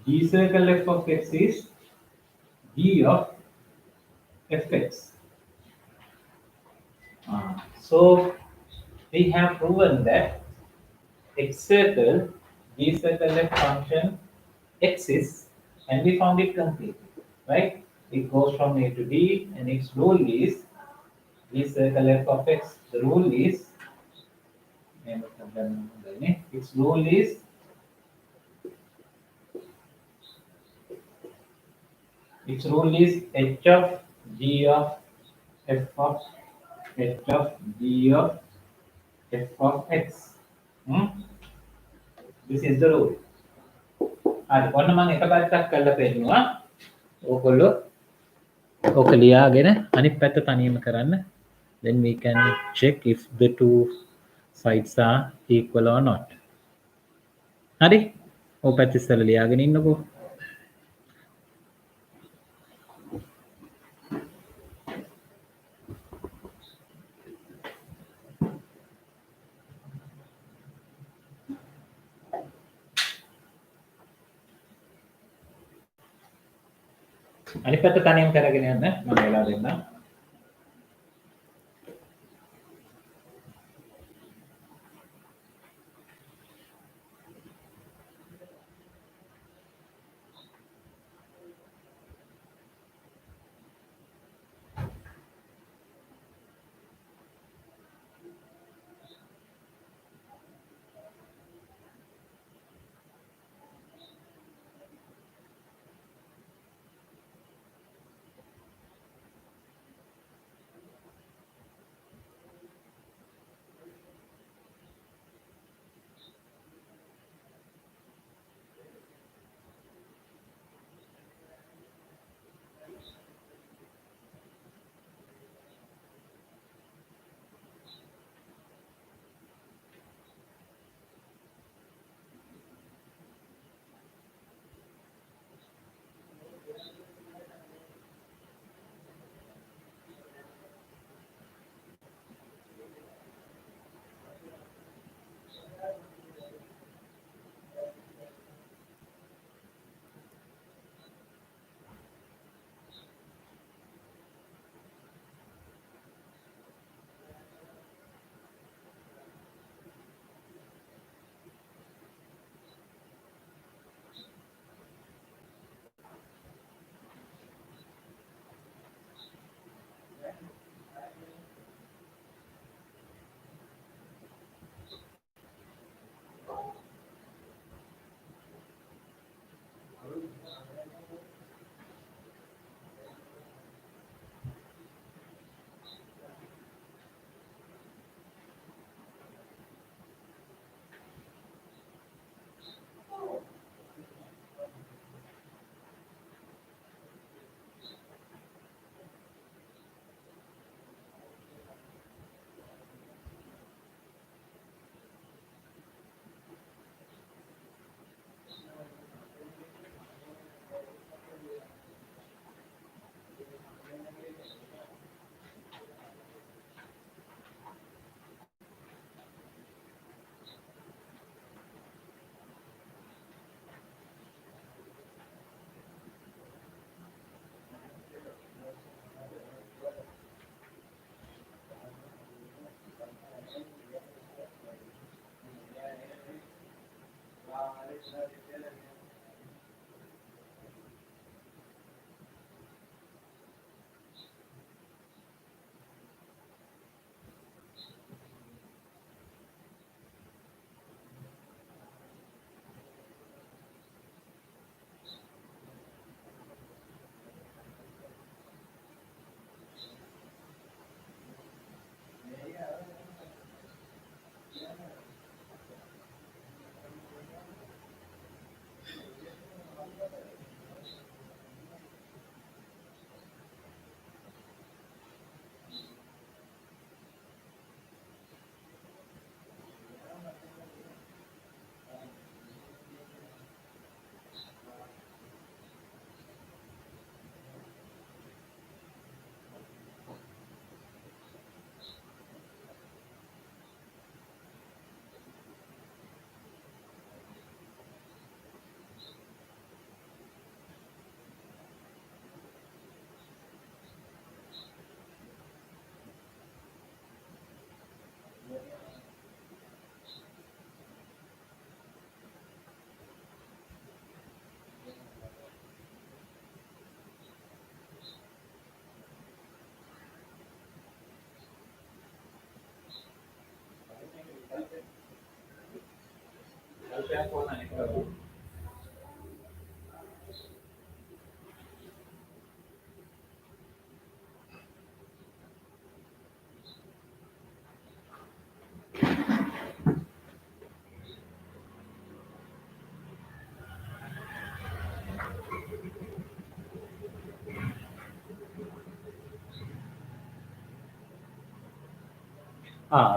D circle left of x is D of fx. So we have proven that x circle D circle left function exists and we found it completely, right? It goes from A to D and its rule is D circle left of x. The rule is its rule is h of D of f of h of D of f of x. This is the rule. හරි ඔන්න මම එක පැත්තක් කරලා පෙන්නනවා. ඕගොල්ලෝ ඕක ලියාගෙන අනිත් පැත්ත තනියම කරන්න. Then we can check if the two sides are equal or not. හරි? ඕක පැත්ත ඉස්සෙල්ලා ලියාගෙන ඉන්නකෝ. අනිත් පැත්ත තනියම කරගෙන යන්න මම වෙලා දෙන්නම්.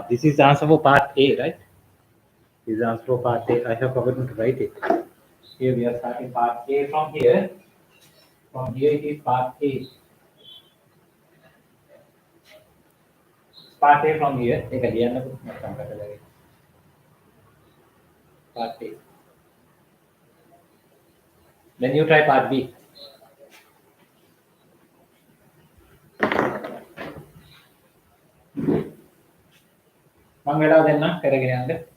This is the answer for part A, right? This is the answer for part A. I have forgotten to write it. Here we are starting part A from here. From here it is part A. Part A from here. Take a liana part A. Then you try part B. Mangala then na karagyan.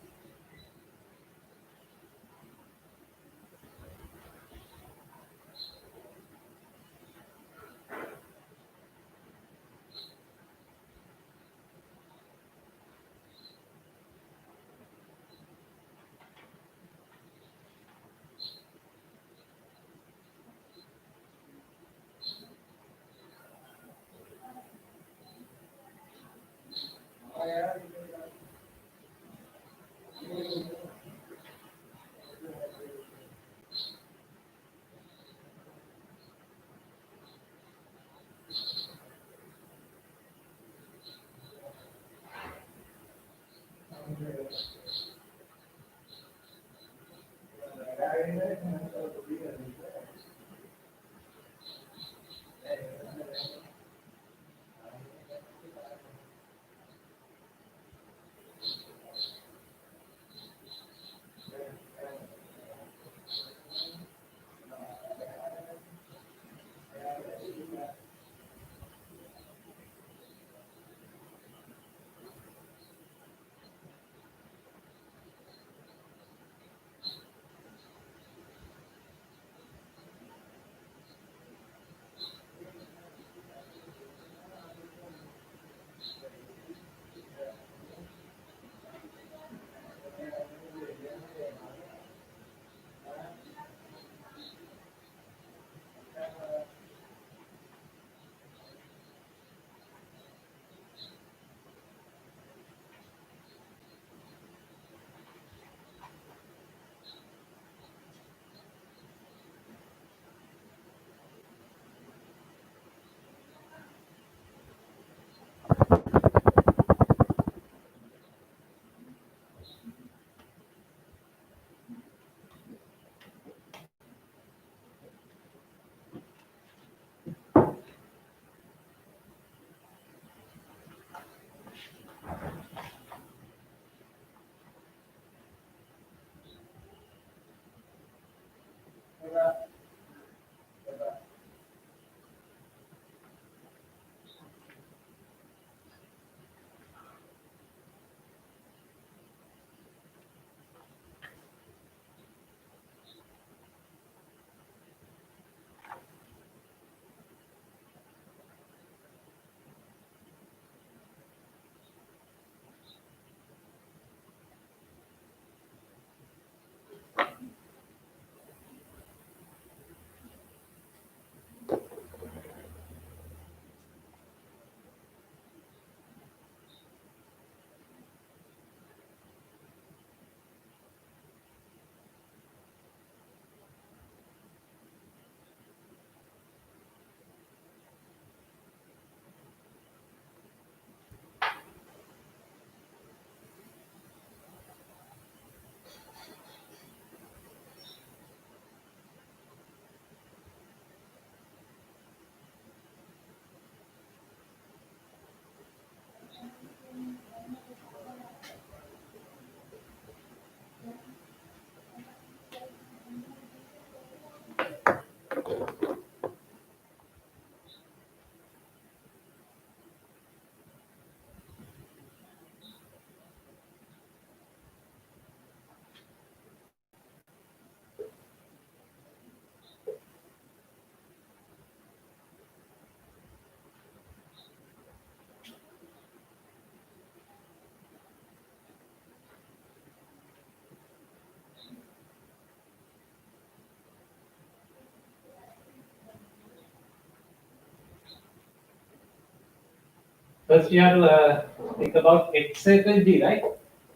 First, you have to think about H circle G, right?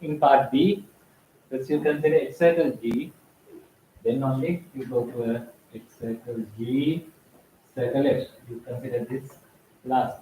In part B, first you consider H circle G, then only you go to H circle G, circle F. You consider this last.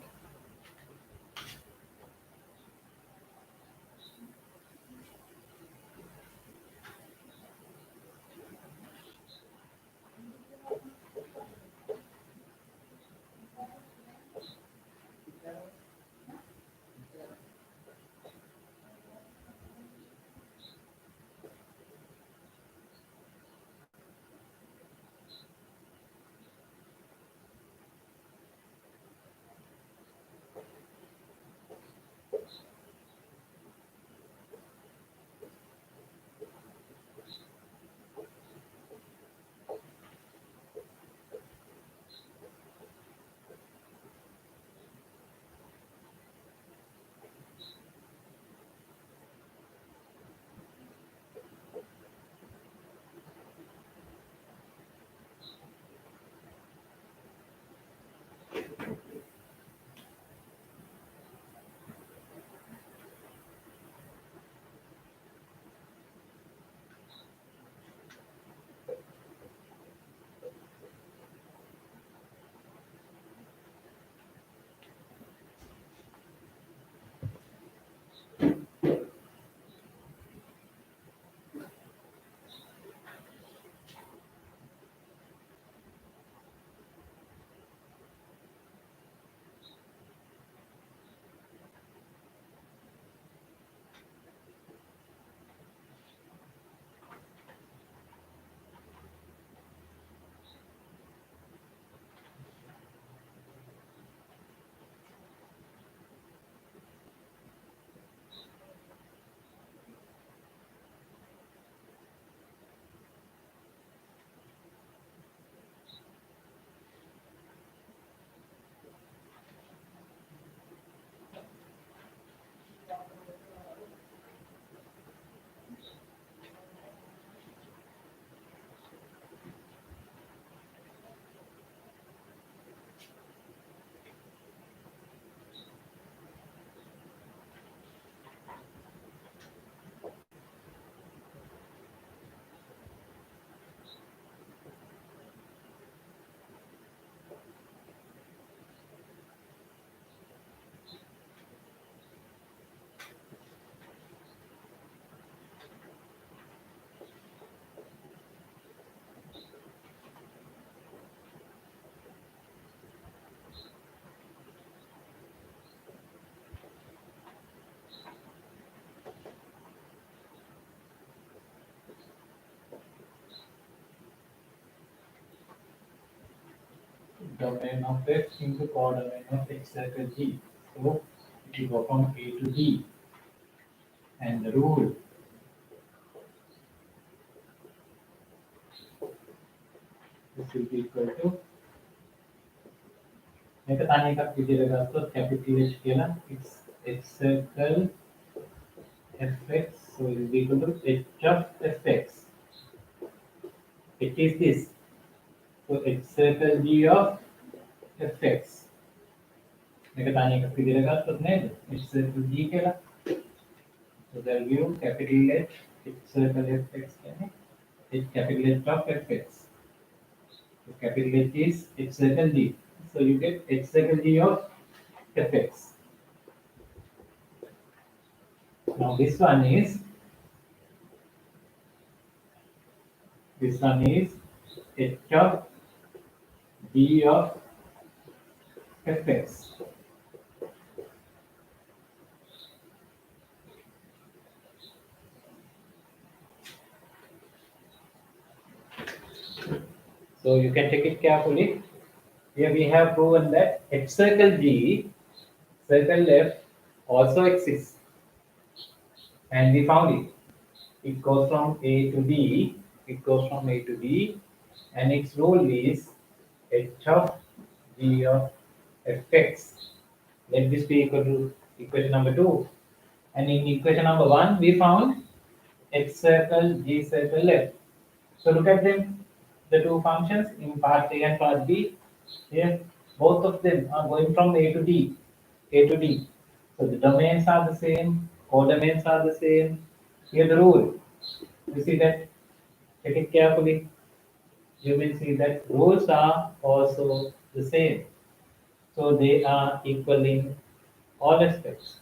Domain of X into codomain of H circle G. So it will go from A to D. And the rule this will be equal to මේක තනි එකක් විදිහට ගත්තොත් capital H කියලා it's H circle fx, so it will be equal to h of fx. It is this. So H circle G of fx. මේක තනි එකක් විදිහට ගත්තොත් නේද? H circle G කියලා. So there will be capital H circle fx කියන්නේ H capital H of fx. So capital H is H circle G. So you get H circle G of fx. Now this one is H of G of fx. So you can take it carefully. Here we have proven that H circle G, circle F also exists. And we found it. It goes from A to D. It goes from A to D. And its rule is H of G of fx. Let this be equal to equation number 2. And in equation number 1, we found H circle G circle F. So look at them, the two functions in part A and part B. Here, both of them are going from A to D. A to D. So the domains are the same, codomains are the same. Here the rule. You see that? Check it carefully. You will see that rules are also the same. So they are equal in all aspects.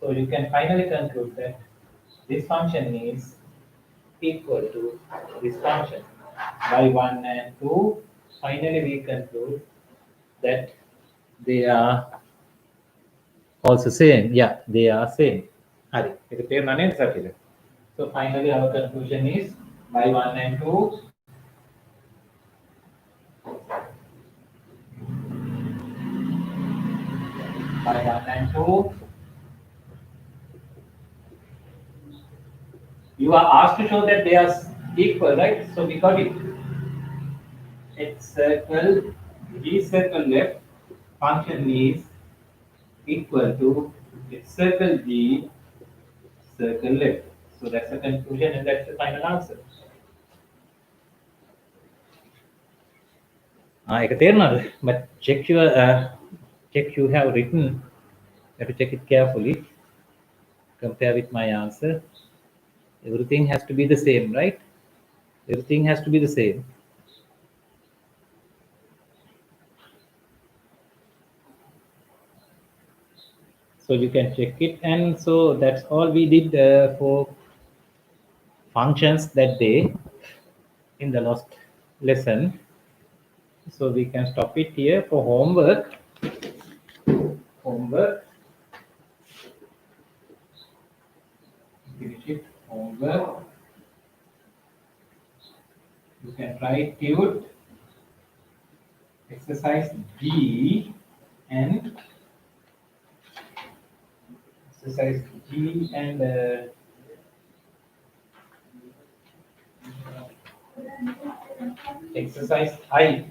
So you can finally conclude that this function is equal to this function. By 1 and 2, finally we conclude that they are also same. Yeah, they are same. Hari, ඒක තේරුණා නේද සතියද? So finally our conclusion is by 1 and 2 by 1 and 2 you are asked to show that they are equal, right? So we got it. X circle G circle left function is equal to X circle G circle left. So that's the conclusion and that's the final answer. ඒක තේරුණාද? But check you have written. You have to check it carefully. Compare with my answer. Everything has to be the same, right? Everything has to be the same. So you can check it, and so that's all we did for functions that day in the last lesson. So we can stop it here for homework. Finish it. Homework. You can try it. Exercise G and exercise G and exercise I.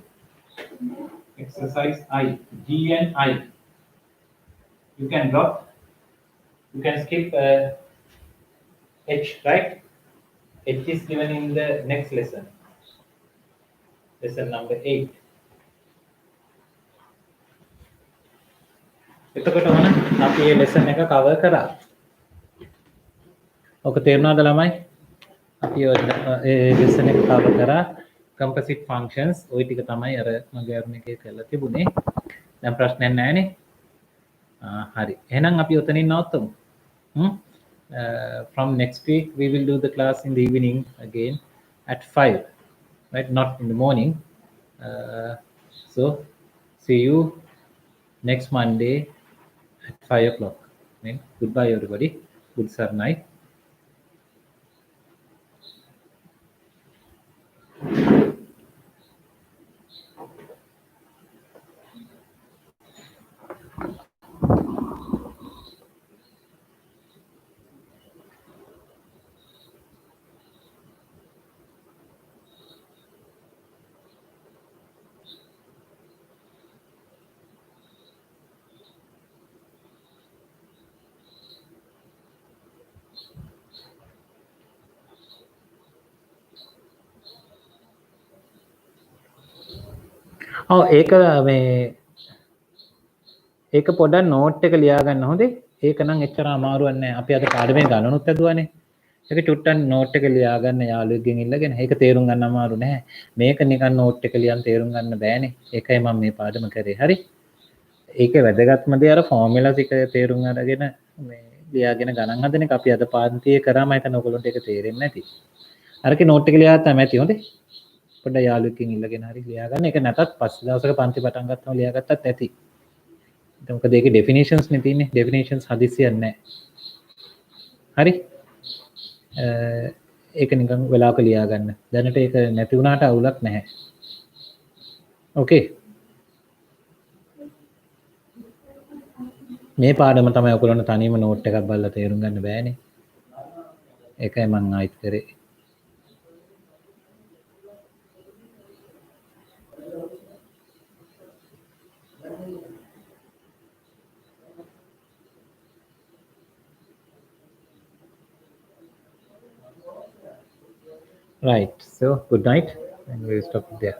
Exercise I. G and I. You can drop. You can skip H, right? H is given in the next lesson. Lesson number 8. එතකොට ඕන අපි මේ lesson එක cover කරා. ඔක තේරුණාද ළමයි? අපි ඒ lesson එක cover කරා composite functions. ওই ටික තමයි අර මගේ අරුණ එකේ කරලා තිබුණේ. දැන් ප්‍රශ්නයක් නැහැනේ. හරි. එහෙනම් අපි උතනින් නවත්තමු. From next week we will do the class in the evening again at 5, right? Not in the morning. So see you next Monday at 5 o'clock. Goodbye everybody. Good night. ඒක මේ ඒක පොඩක් නෝට් එක ලියා ගන්න හොඳේ. ඒක නම් එච්චර අමාරුවක් නෑ. අපි අද පාඩමේ ගණනුත් හදුවානේ. ඒක චුට්ටක් නෝට් එක ලියා ගන්න යාළුවෙක්ගෙන් ඉල්ලගෙන. ඒක තේරුම් ගන්න අමාරු නෑ. මේක නිකන් නෝට් එක ලියන් තේරුම් ගන්න බෑනේ. ඒකයි මම මේ පාඩම කරේ. හරි. ඒකේ වැදගත්ම දේ අර ෆෝමියුලාස් එක තේරුම් අරගෙන මේ ලියාගෙන ගණන් හදන එක අපි අද පාන්තියේ කරාම හිතන ඔයගොල්ලන්ට ඒක තේරෙන්නේ නැති. අරකේ නෝට් එක ලියා ගත්තාම ඇති හොඳේ. පොඩ්ඩක් යාළුවෙක්ගෙන් ඉල්ලගෙන හරි ලියා ගන්න. ඒක නැතත් පස්සේ දවසක පන්ති පටන් ගත්තම ලියා ගත්තත් ඇති. ඒක මොකද ඒකේ ඩෙෆිනිෂන්ස් නේ තියෙන්නේ. ඩෙෆිනිෂන්ස් හදිස්සියක් නැහැ. හරි. ඒක නිකන් වෙලාවක ලියා ගන්න. දැනට ඒක නැති වුණාට අවුලක් නැහැ. ඕකේ. මේ පාඩම තමයි ඔයගොල්ලන්ට තනියම නෝට් එකක් බලලා තේරුම් ගන්න බෑනේ. ඒකයි මම ආයිත් කරේ. Right. So good night, and we'll stop it there.